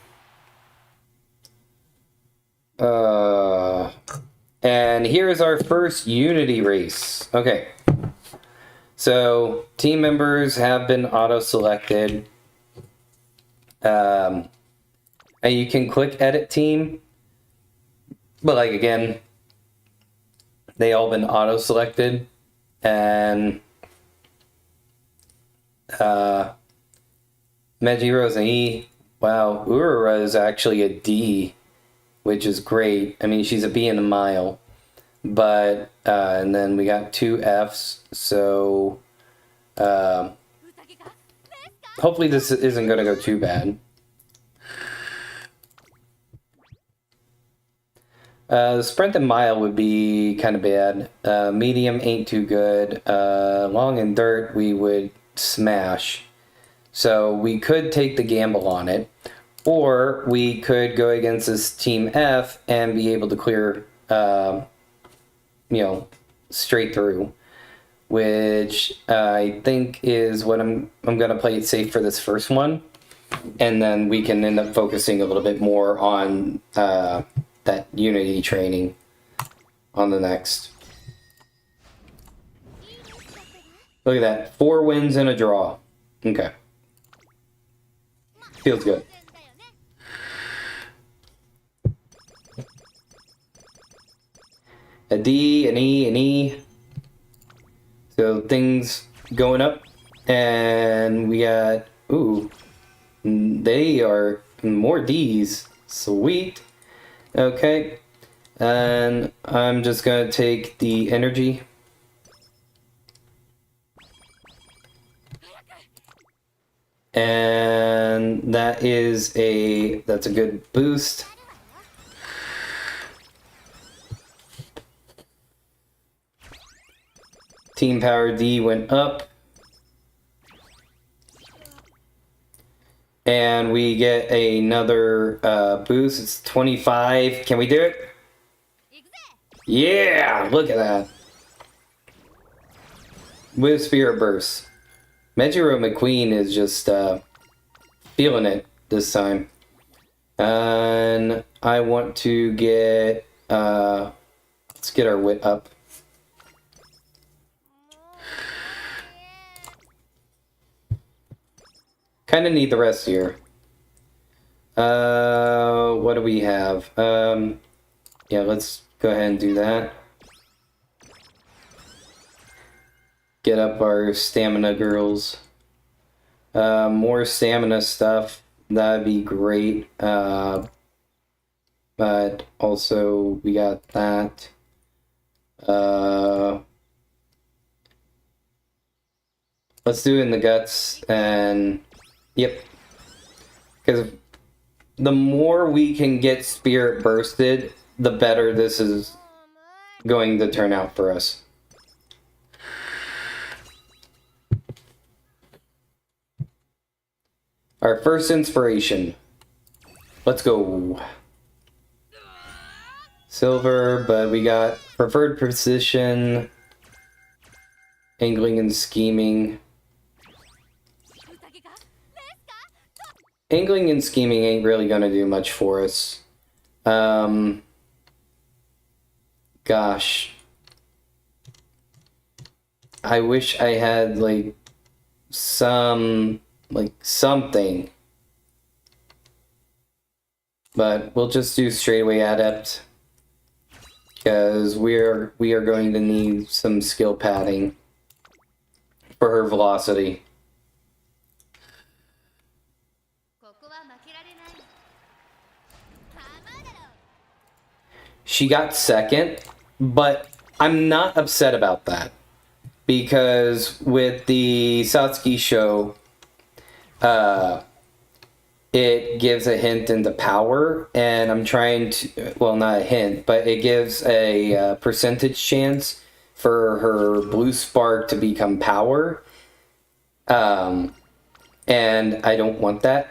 And here's our first Unity race. Okay. So, team members have been auto-selected. And you can click Edit Team. But, like, again, they all been auto-selected. And Mejiro's an E. Wow, Urara is actually a D, which is great. I mean, she's a B in a mile. But, and then we got 2 Fs, so, hopefully this isn't going to go too bad. The sprint and mile would be kind of bad. Medium ain't too good. Long and dirt we would smash. So we could take the gamble on it. Or we could go against this Team F and be able to clear, you know, straight through. Which I think is what I'm going to play it safe for this first one. And then we can end up focusing a little bit more on that Unity training on the next. Look at that. 4 wins and a draw. Okay. Feels good. A D, an E, an E. So things going up. And we got, ooh, they are more Ds. Sweet. Okay. And I'm just going to take the energy. And that's a good boost. Team Power D went up. And we get another boost. It's 25. Can we do it? Yeah! Look at that. With Spirit Burst. Mejiro McQueen is just feeling it this time. And I want to get... let's get our wit up. Kind of need the rest here. What do we have? Yeah, let's go ahead and do that. Get up our stamina girls. More stamina stuff. That'd be great. But also, we got that. Let's do it in the guts and... Yep. Because the more we can get Spirit Bursted, the better this is going to turn out for us. Our first inspiration. Let's go. Silver, but we got preferred position, angling and scheming. Angling and scheming ain't really gonna do much for us. Gosh. I wish I had, like, something. But we'll just do straightaway adept. Because we are going to need some skill padding for her velocity. She got second, but I'm not upset about that. Because with the Satsuki show, it gives a hint into power, and I'm trying to, well, not a hint, but it gives a percentage chance for her blue spark to become power. And I don't want that.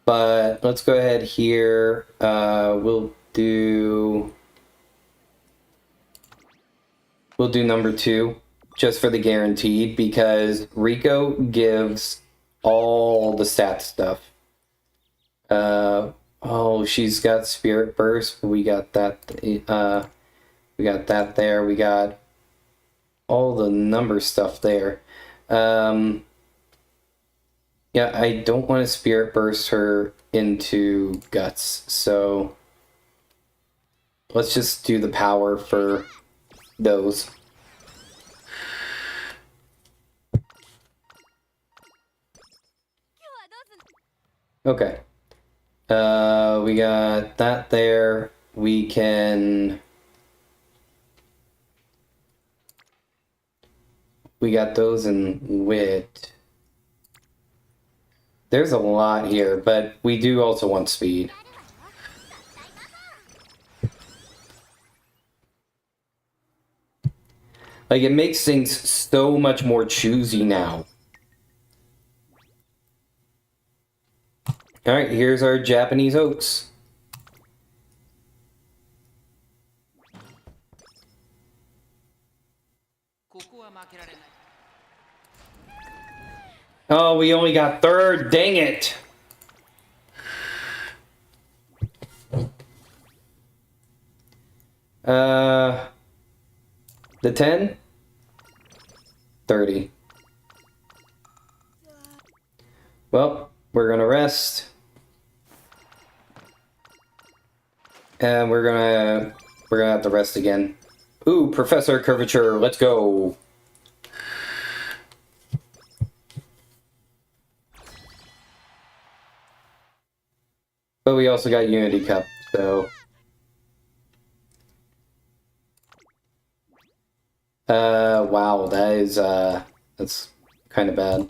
But let's go ahead here. We'll do number 2 just for the guaranteed, because Rico gives all the stat stuff. Oh, she's got Spirit Burst. We got that. We got that there. We got all the number stuff there. Yeah, I don't want to Spirit Burst her into Guts, so let's just do the power for those. Okay. We got that there. We got those in wit. There's a lot here, but we do also want speed. Like, it makes things so much more choosy now. Alright, here's our Japanese oaks. Oh, we only got third. Dang it. The 10? 30. Well, we're gonna rest. And we're gonna have to rest again. Ooh, Professor Curvature, let's go. But we also got Unity Cup, so wow, that's kind of bad.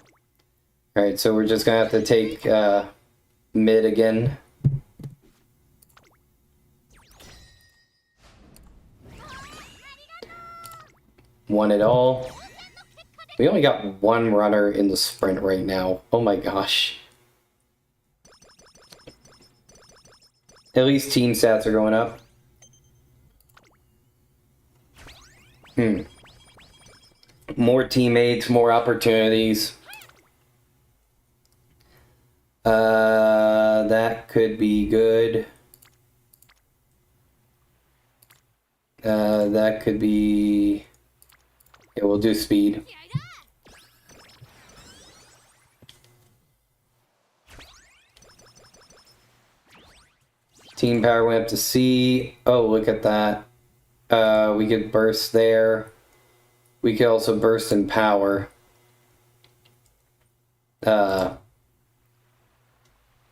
Alright, so we're just gonna have to take mid again. Won it all. We only got one runner in the sprint right now. Oh my gosh. At least team stats are going up. More teammates, more opportunities. That could be good. That could be... Yeah, we'll do speed. Team power went up to C. Oh, look at that. We could burst there. We could also burst in power.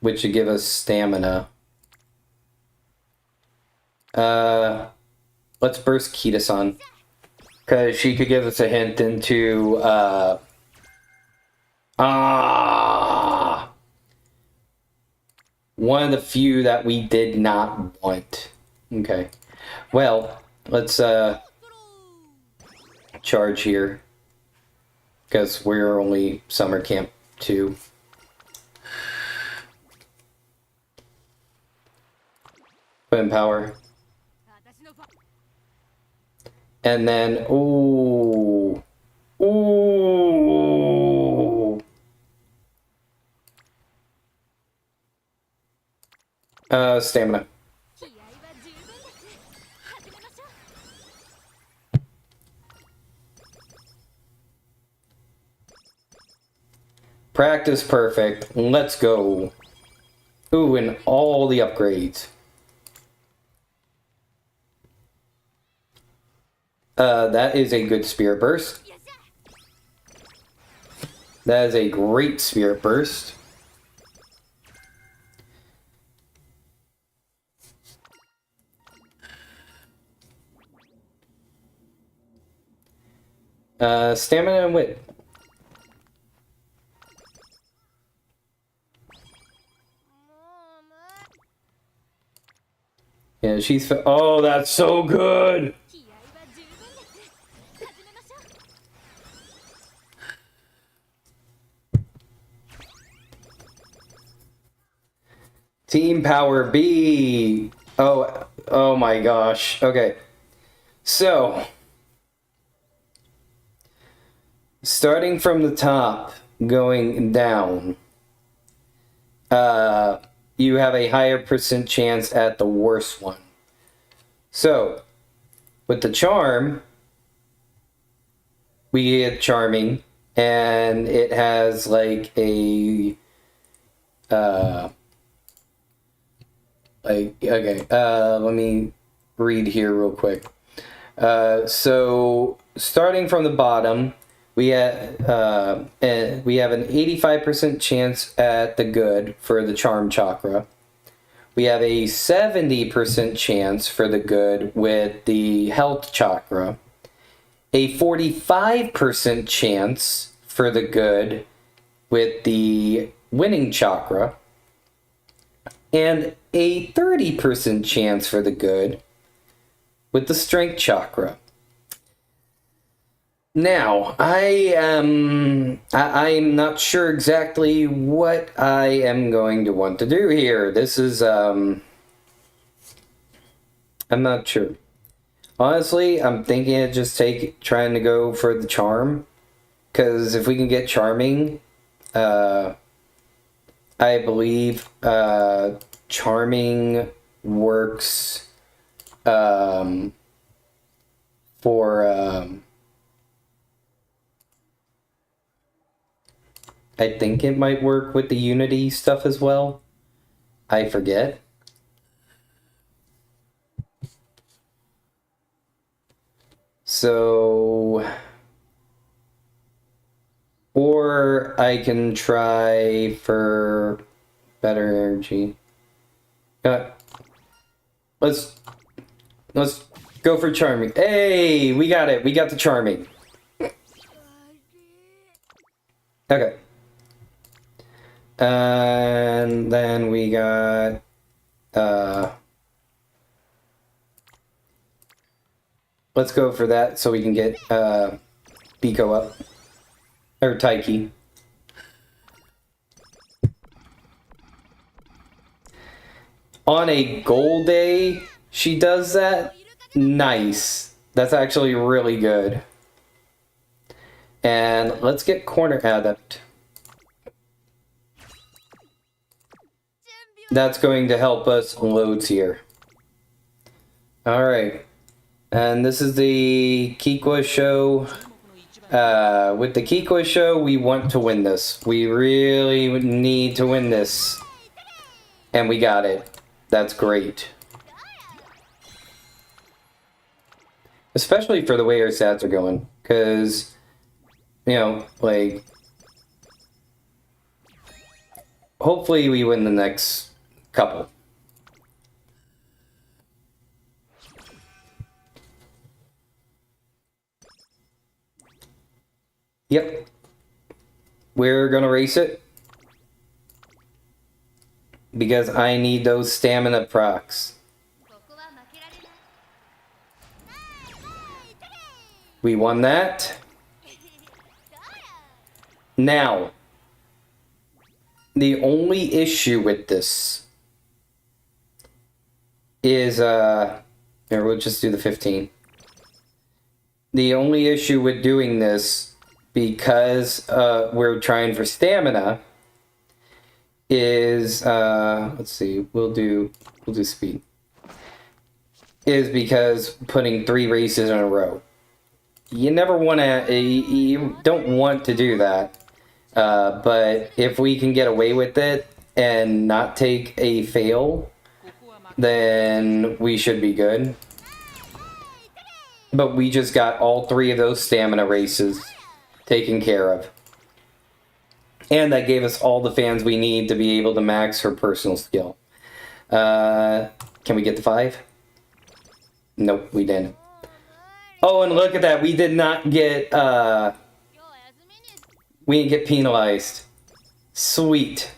Which should give us stamina. Let's burst Kita-san. Because she could give us a hint into, one of the few that we did not want. Okay. Well, let's, charge here. Because we're only summer camp 2. Put in power. And then, ooh. Ooh. Stamina. Practice perfect. Let's go. Ooh, and all the upgrades. That is a good Spirit Burst. That is a great Spirit Burst. Stamina and wit. Yeah, she's... Oh, that's so good! Team Power B! Oh my gosh. Okay. So... starting from the top, going down, you have a higher percent chance at the worst one. So, with the charm, we get charming, and it has like a, let me read here real quick. So, starting from the bottom, we have an 85% chance at the good for the charm chakra. We have a 70% chance for the good with the health chakra. A 45% chance for the good with the winning chakra. And a 30% chance for the good with the strength chakra. Now, I'm not sure exactly what I am going to want to do here. This is, I'm not sure. Honestly, I'm thinking of just trying to go for the charm. Because if we can get charming, I believe, charming works, for, I think it might work with the Unity stuff as well. I forget. So... or I can try for better energy. Let's go for charming. Hey, we got it. We got the charming. Okay. And then we got, let's go for that so we can get, Biko up. Or Taiki. On a gold day, she does that? Nice. That's actually really good. And let's get Corner Adept. That's going to help us loads here. Alright. And this is the Kikwa show. With the Kikwa show, we want to win this. We really need to win this. And we got it. That's great. Especially for the way our stats are going. Because, you know, like... hopefully we win the next couple. Yep. We're gonna race it. Because I need those stamina procs. We won that. Now, the only issue with this is, here, we'll just do the 15. The only issue with doing this, because we're trying for stamina, is, let's see, we'll do speed. Is because putting 3 races in a row. You never want to, you don't want to do that. But if we can get away with it and not take a fail, then we should be good. But we just got all 3 of those stamina races taken care of. And that gave us all the fans we need to be able to max her personal skill. Can we get the 5? Nope, we didn't. Oh, and look at that. We did not get, we didn't get penalized. Sweet.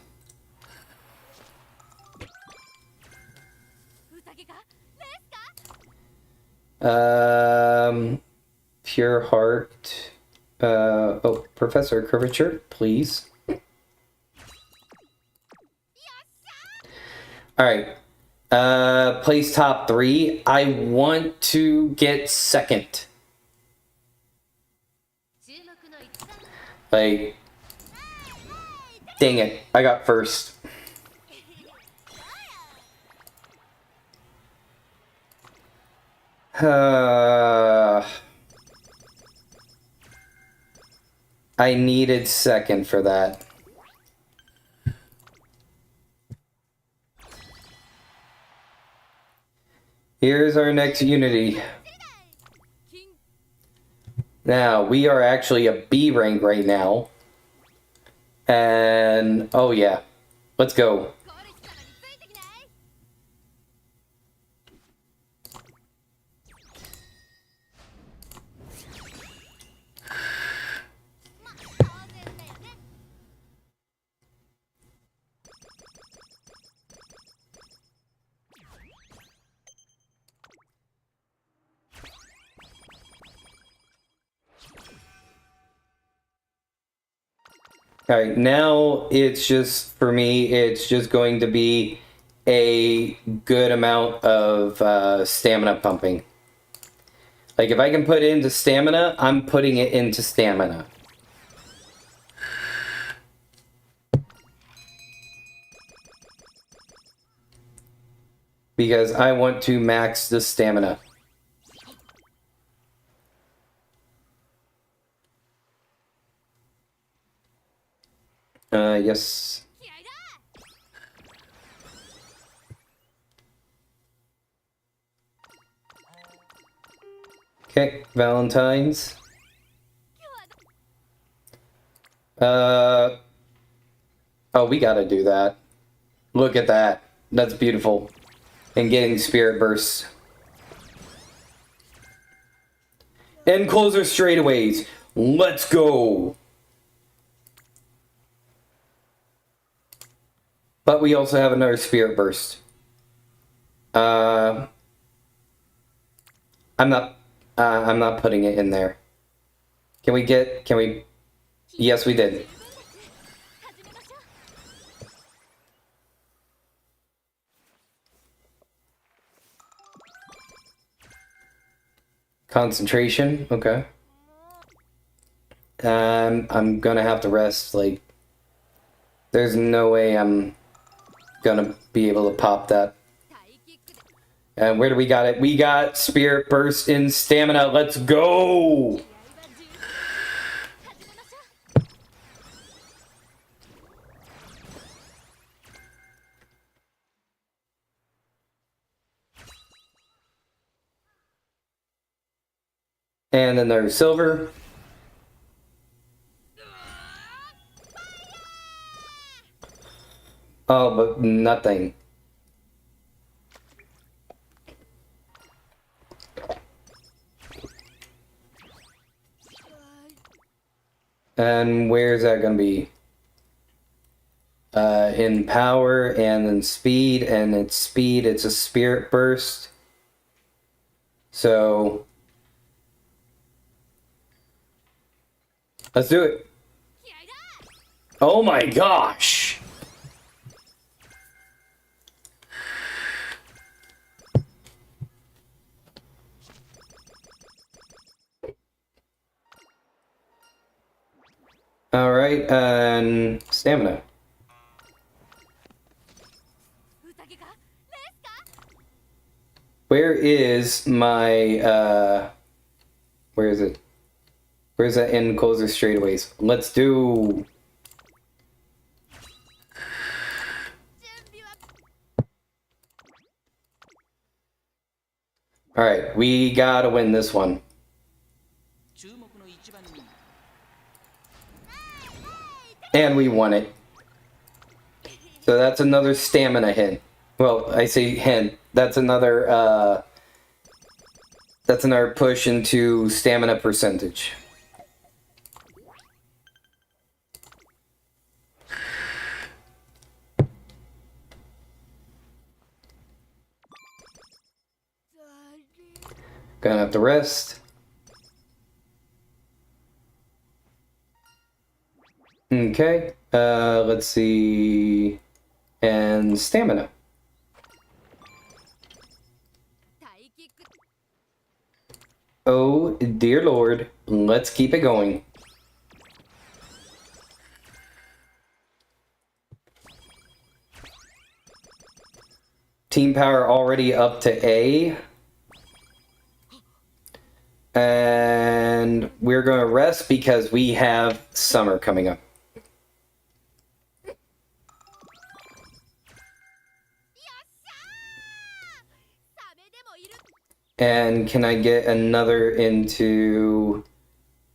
Pure heart. Oh, Professor Curvature, please. Alright. Place top 3. I want to get second. Like, dang it. I got first. I needed second for that. Here's our next unity. Now, we are actually a B rank right now. And, oh yeah. Let's go. Alright, now it's just, for me, it's just going to be a good amount of stamina pumping. Like, if I can put it into stamina, I'm putting it into stamina. Because I want to max the stamina. Yes. Okay, Valentine's. Oh, we gotta do that. Look at that. That's beautiful. And getting spirit bursts. And closer straightaways. Let's go. But we also have another spirit burst. I'm not putting it in there. Can we, yes, we did. Concentration, okay. I'm gonna have to rest, like, there's no way I'm gonna be able to pop that. And where do we got it? We got Spirit Burst in Stamina. Let's go! And then there's Silver. Oh, but nothing. And where's that gonna be? In power and then speed, and it's speed, it's a spirit burst. So let's do it. Oh my gosh! Alright, and stamina. Where is my, where is it? Where's that end closer straightaways? Let's do... Alright, we gotta win this one. And we won it. So that's another stamina hint. Well, I say hint. That's another push into stamina percentage. Gonna have to rest. Okay. Let's see. And stamina. Oh, dear Lord. Let's keep it going. Team power already up to A. And we're going to rest because we have summer coming up. And can I get another into...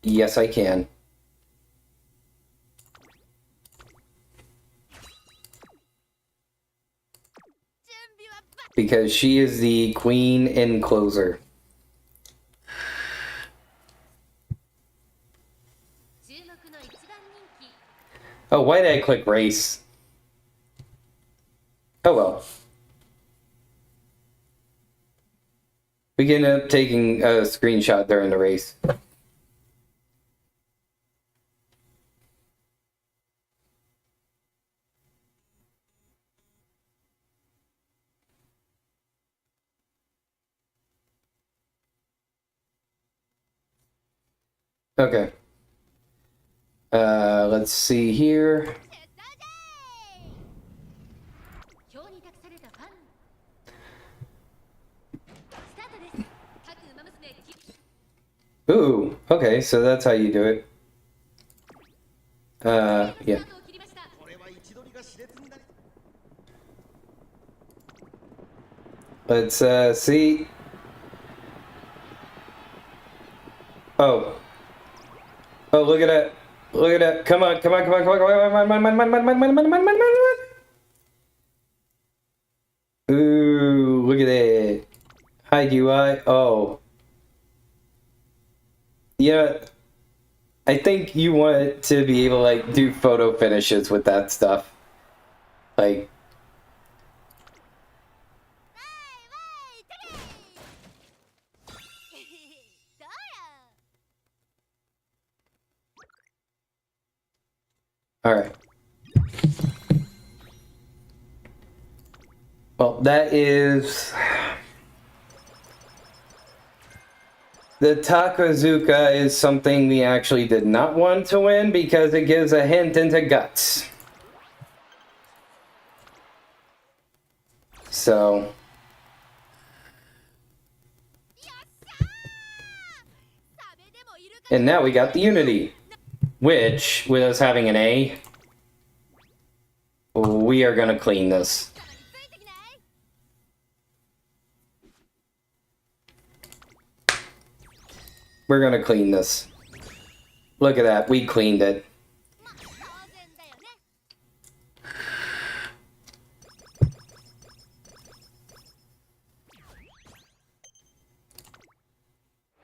Yes, I can. Because she is the queen encloser. Oh, why did I click race? Oh well. We can end up taking a screenshot during the race. Okay. Let's see here. Ooh, okay, so that's how you do it. Yeah. Let's, see. Oh. Oh, look at that. Look at that. Come on, come on, come on, come on, come on, come on, come on, come on, come on, come on, come on, come on, come on. Ooh, look at that. Hi, UI. Oh. Yeah. I think you want to be able to, like, do photo finishes with that stuff. Like... Alright. Well, that is... The Takazuka is something we actually did not want to win because it gives a hint into guts. So... And now we got the Unity. Which, with us having an A, we are gonna clean this. We're gonna clean this. Look at that, we cleaned it.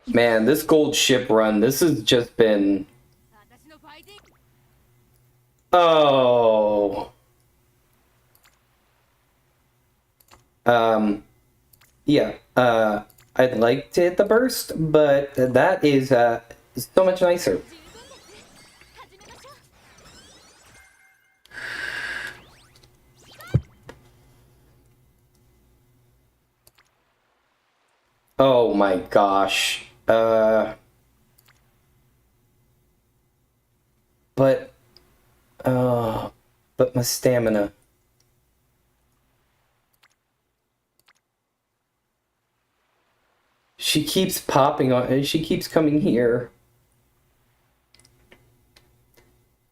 Man, this gold ship run, this has just been... Oh. Yeah, I'd like to hit the burst, but that is, so much nicer. Oh my gosh. But, but my stamina. She keeps popping on, she keeps coming here.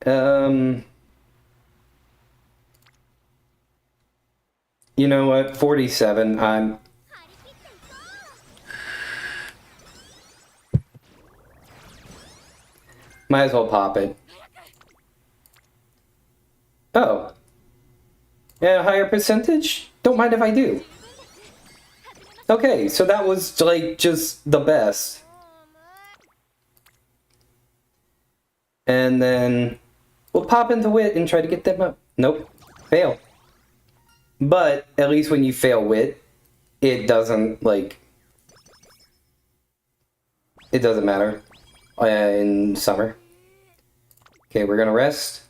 You know what, 47, might as well pop it. Oh. Yeah, higher percentage? Don't mind if I do. Okay, so that was, like, just the best. And then we'll pop into wit and try to get them up. Nope. Fail. But at least when you fail wit, it doesn't, like... It doesn't matter in summer. Okay, we're gonna rest.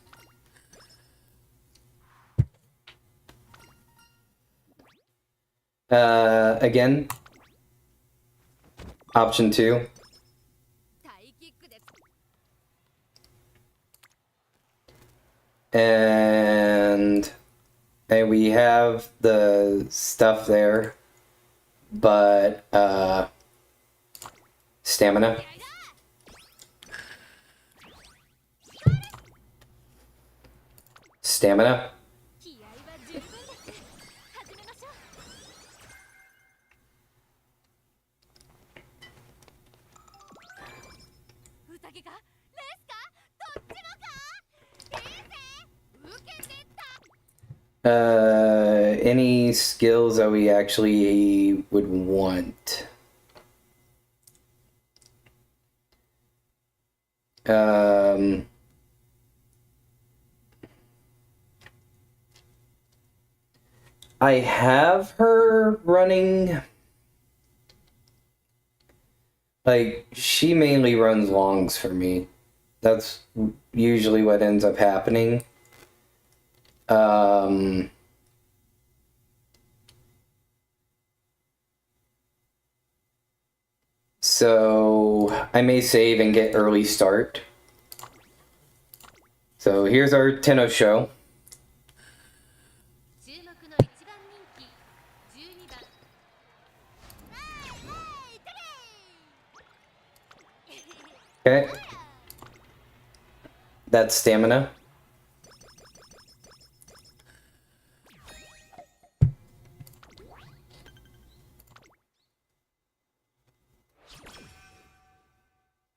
Again, option 2. And we have the stuff there, but stamina. Stamina. Any skills that we actually would want. I have her running. Like, she mainly runs longs for me. That's usually what ends up happening. So I may save and get early start. So here's our Tenno show. Okay. That's stamina.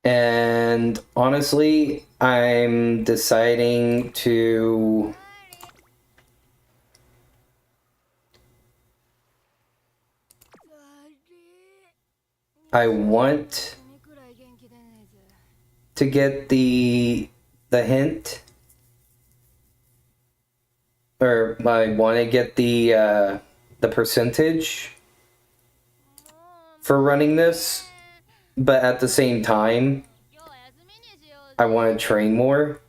And honestly, I'm deciding to... I want to get the hint, or I want to get the percentage for running this, but at the same time, I want to train more.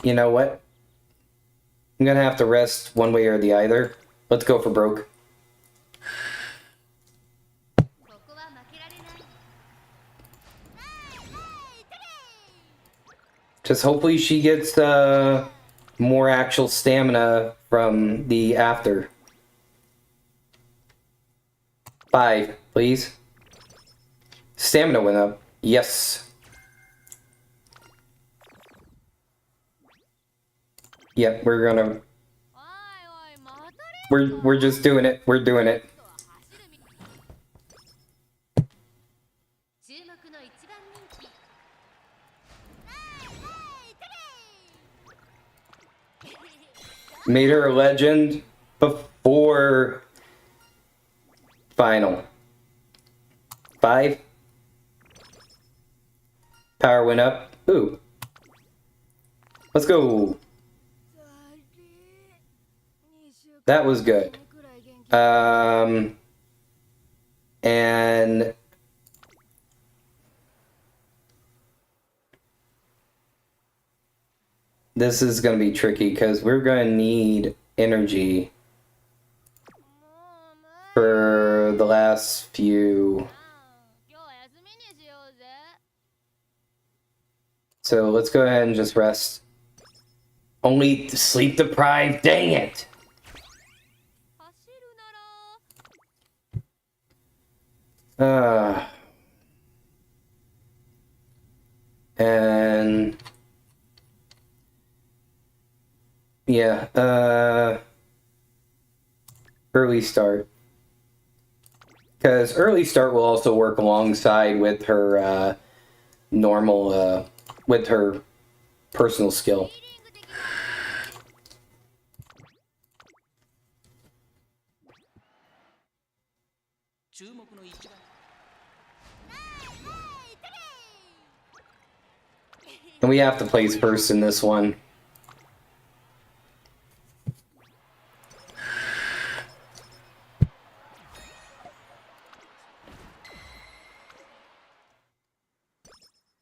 You know what? I'm gonna have to rest one way or the other. Let's go for broke. Just hopefully she gets more actual stamina from the after. 5, please. Stamina went up. Yes. Yep, we're gonna... We're just doing it. We're doing it. Made her a legend before final. 5. Power went up. Ooh. Let's go. That was good. And this is going to be tricky because we're going to need energy for the last few. So let's go ahead and just rest. Only sleep deprived, dang it! And yeah, early start. Because early start will also work alongside with her normal, with her personal skill. And we have to place first in this one.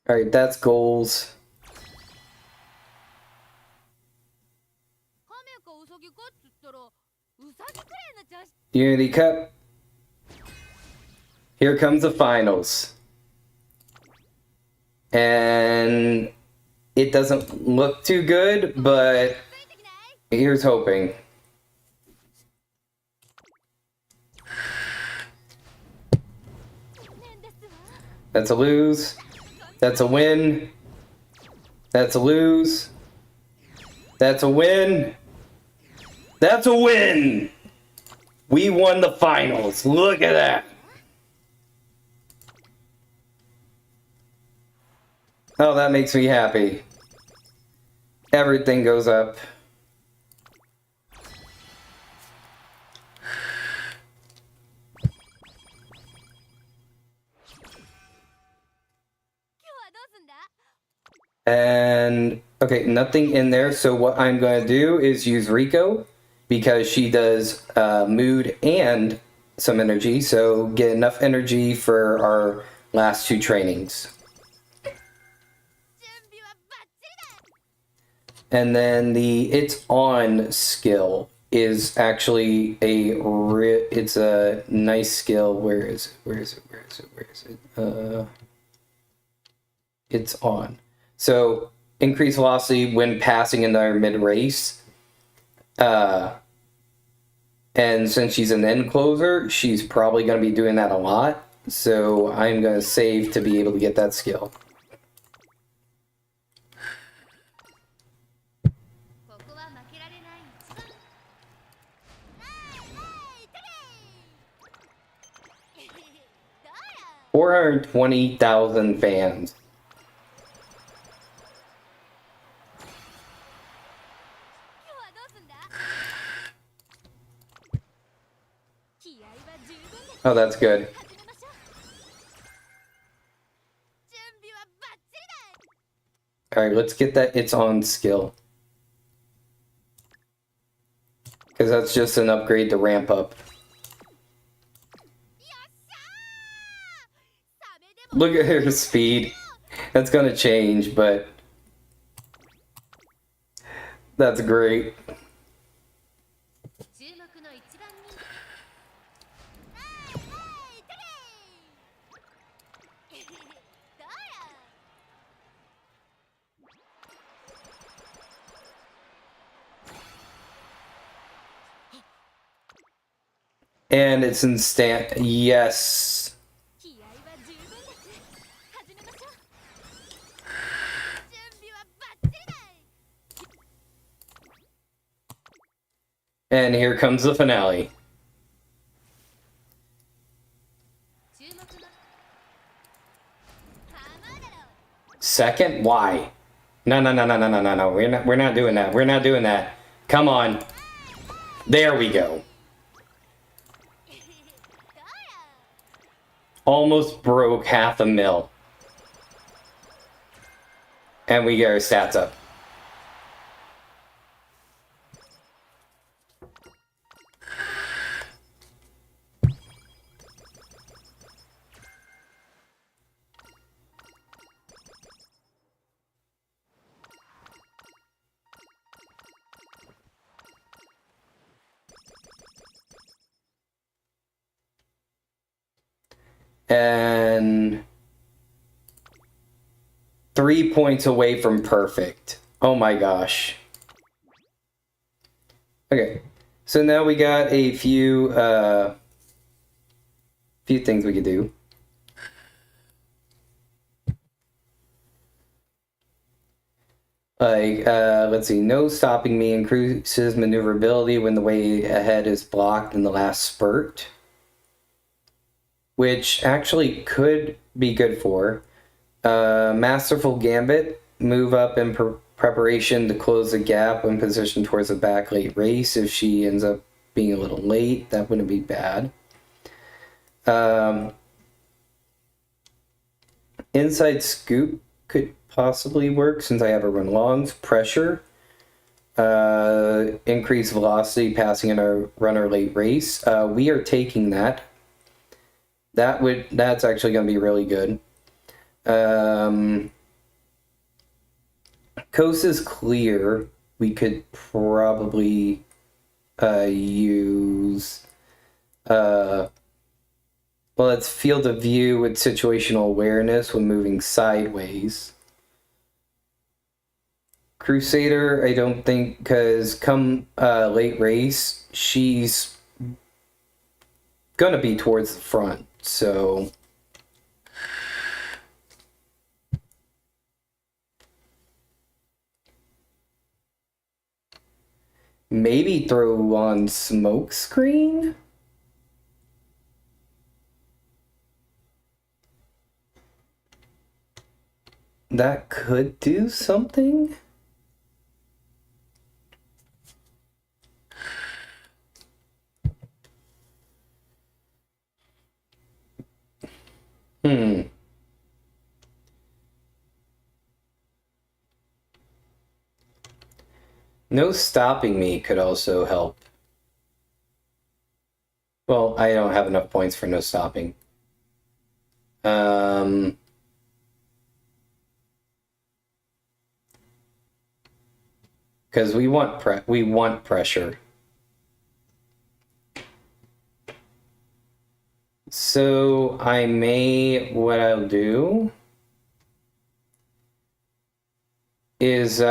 Alright, that's goals. Unity Cup. Here comes the finals. And it doesn't look too good, but here's hoping. That's a lose. That's a win. That's a lose. That's a win. That's a win! We won the finals. Look at that. Oh, that makes me happy. Everything goes up. And, okay, nothing in there. So what I'm going to do is use Rico because she does mood and some energy. So get enough energy for our last two trainings. And then the It's On skill is actually it's a nice skill. Where is it? It's On. So increase velocity when passing in our mid race. And since she's an end closer, she's probably going to be doing that a lot. So I'm going to save to be able to get that skill. $420,000 fans. Oh, that's good. Alright, let's get that It's On skill. Because that's just an upgrade to ramp up. Look at her speed. That's gonna change, but that's great. And it's instant. Yes. And here comes the finale. Second? Why? No. We're not doing that. We're not doing that. Come on. There we go. Almost broke $500,000. And we get our stats up. And 3 points away from perfect. Oh my gosh. Okay, so now we got a few things we could do. Like, let's see, no stopping me increases maneuverability when the way ahead is blocked in the last spurt. Which actually could be good for. Masterful Gambit, move up in preparation to close the gap when positioned towards the back late race. If she ends up being a little late, that wouldn't be bad. Inside Scoop could possibly work since I have a run longs. Pressure, increase velocity passing in our runner late race. We are taking that. That's actually going to be really good. Coast is clear. We could probably use well, it's field of view with situational awareness when moving sideways. Crusader, I don't think, because come late race, she's gonna be towards the front, so maybe throw on smoke screen. That could do something. No stopping me could also help. Well, I don't have enough points for no stopping. Because we want pressure. So what I'll do is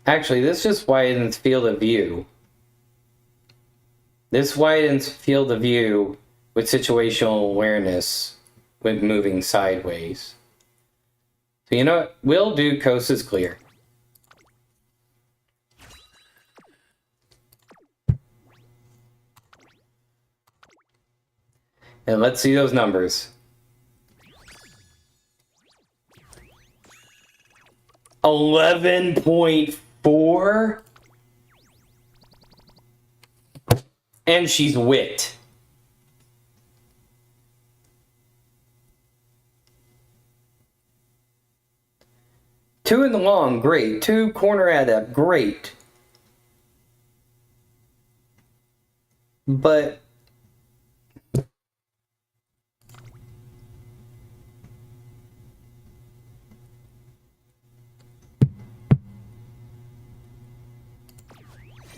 actually this just widens field of view. This widens field of view with situational awareness with moving sideways. So you know what? We'll do coast is clear. And let's see those numbers. 11.4? And she's wit. Two in the long, great. Two corner adept, great. But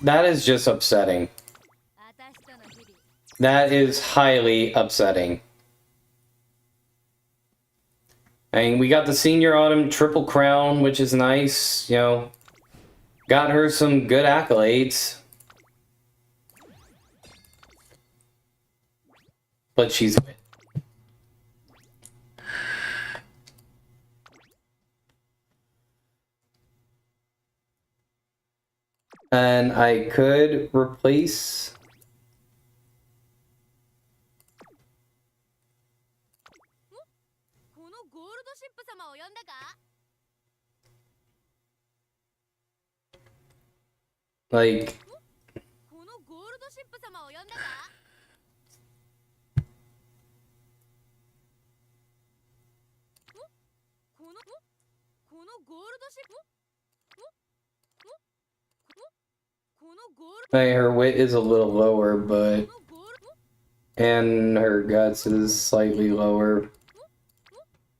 that is just upsetting. That is highly upsetting. I mean, we got the Senior Autumn Triple Crown, which is nice, you know. Got her some good accolades. But she's... And I could replace... Like... Her wit is a little lower, but... And her guts is slightly lower.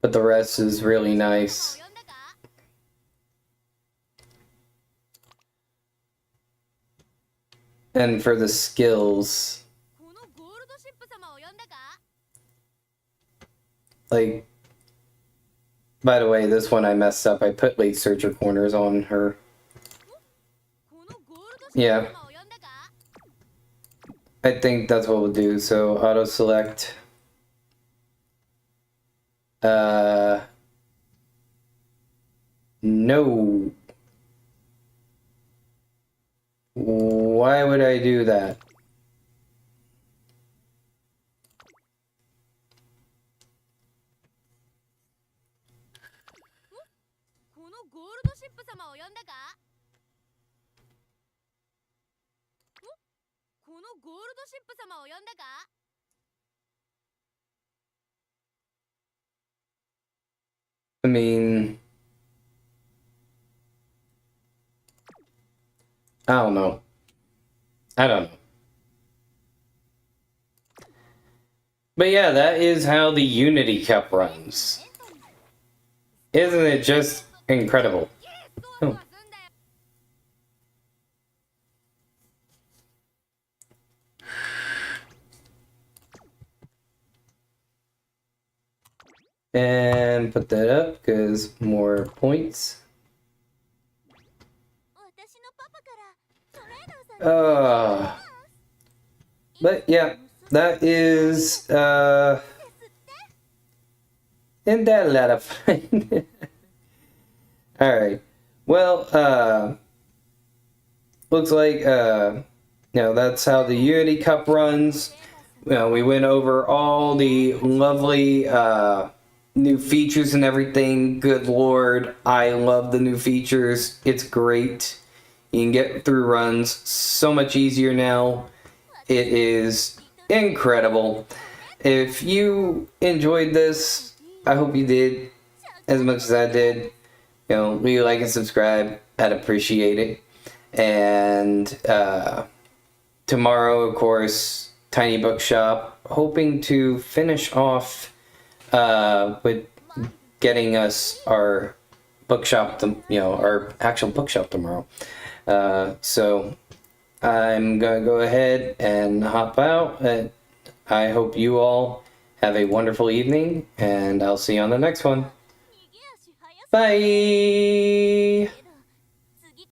But the rest is really nice. And for the skills... Like... By the way, this one I messed up. I put late searcher corners on her. Yeah. I think that's what we'll do. So auto select. No. Why would I do that? mean, I don't know. I don't know. But yeah, that is how the Unity Cup runs. Isn't it just incredible? Oh. And put that up, because more points. But yeah, that is, isn't that a lot of fun? Alright, well, looks like, that's how the Unity Cup runs. We went over all the lovely, new features and everything. Good lord, I love the new features. It's great. You can get through runs so much easier now. It is incredible. If you enjoyed this, I hope you did as much as I did. Leave a like and subscribe. I'd appreciate it. And tomorrow, of course, Tiny Bookshop, hoping to finish off with getting us our bookshop, our actual bookshop tomorrow. So I'm gonna go ahead and hop out. And I hope you all have a wonderful evening, and I'll see you on the next one. Bye!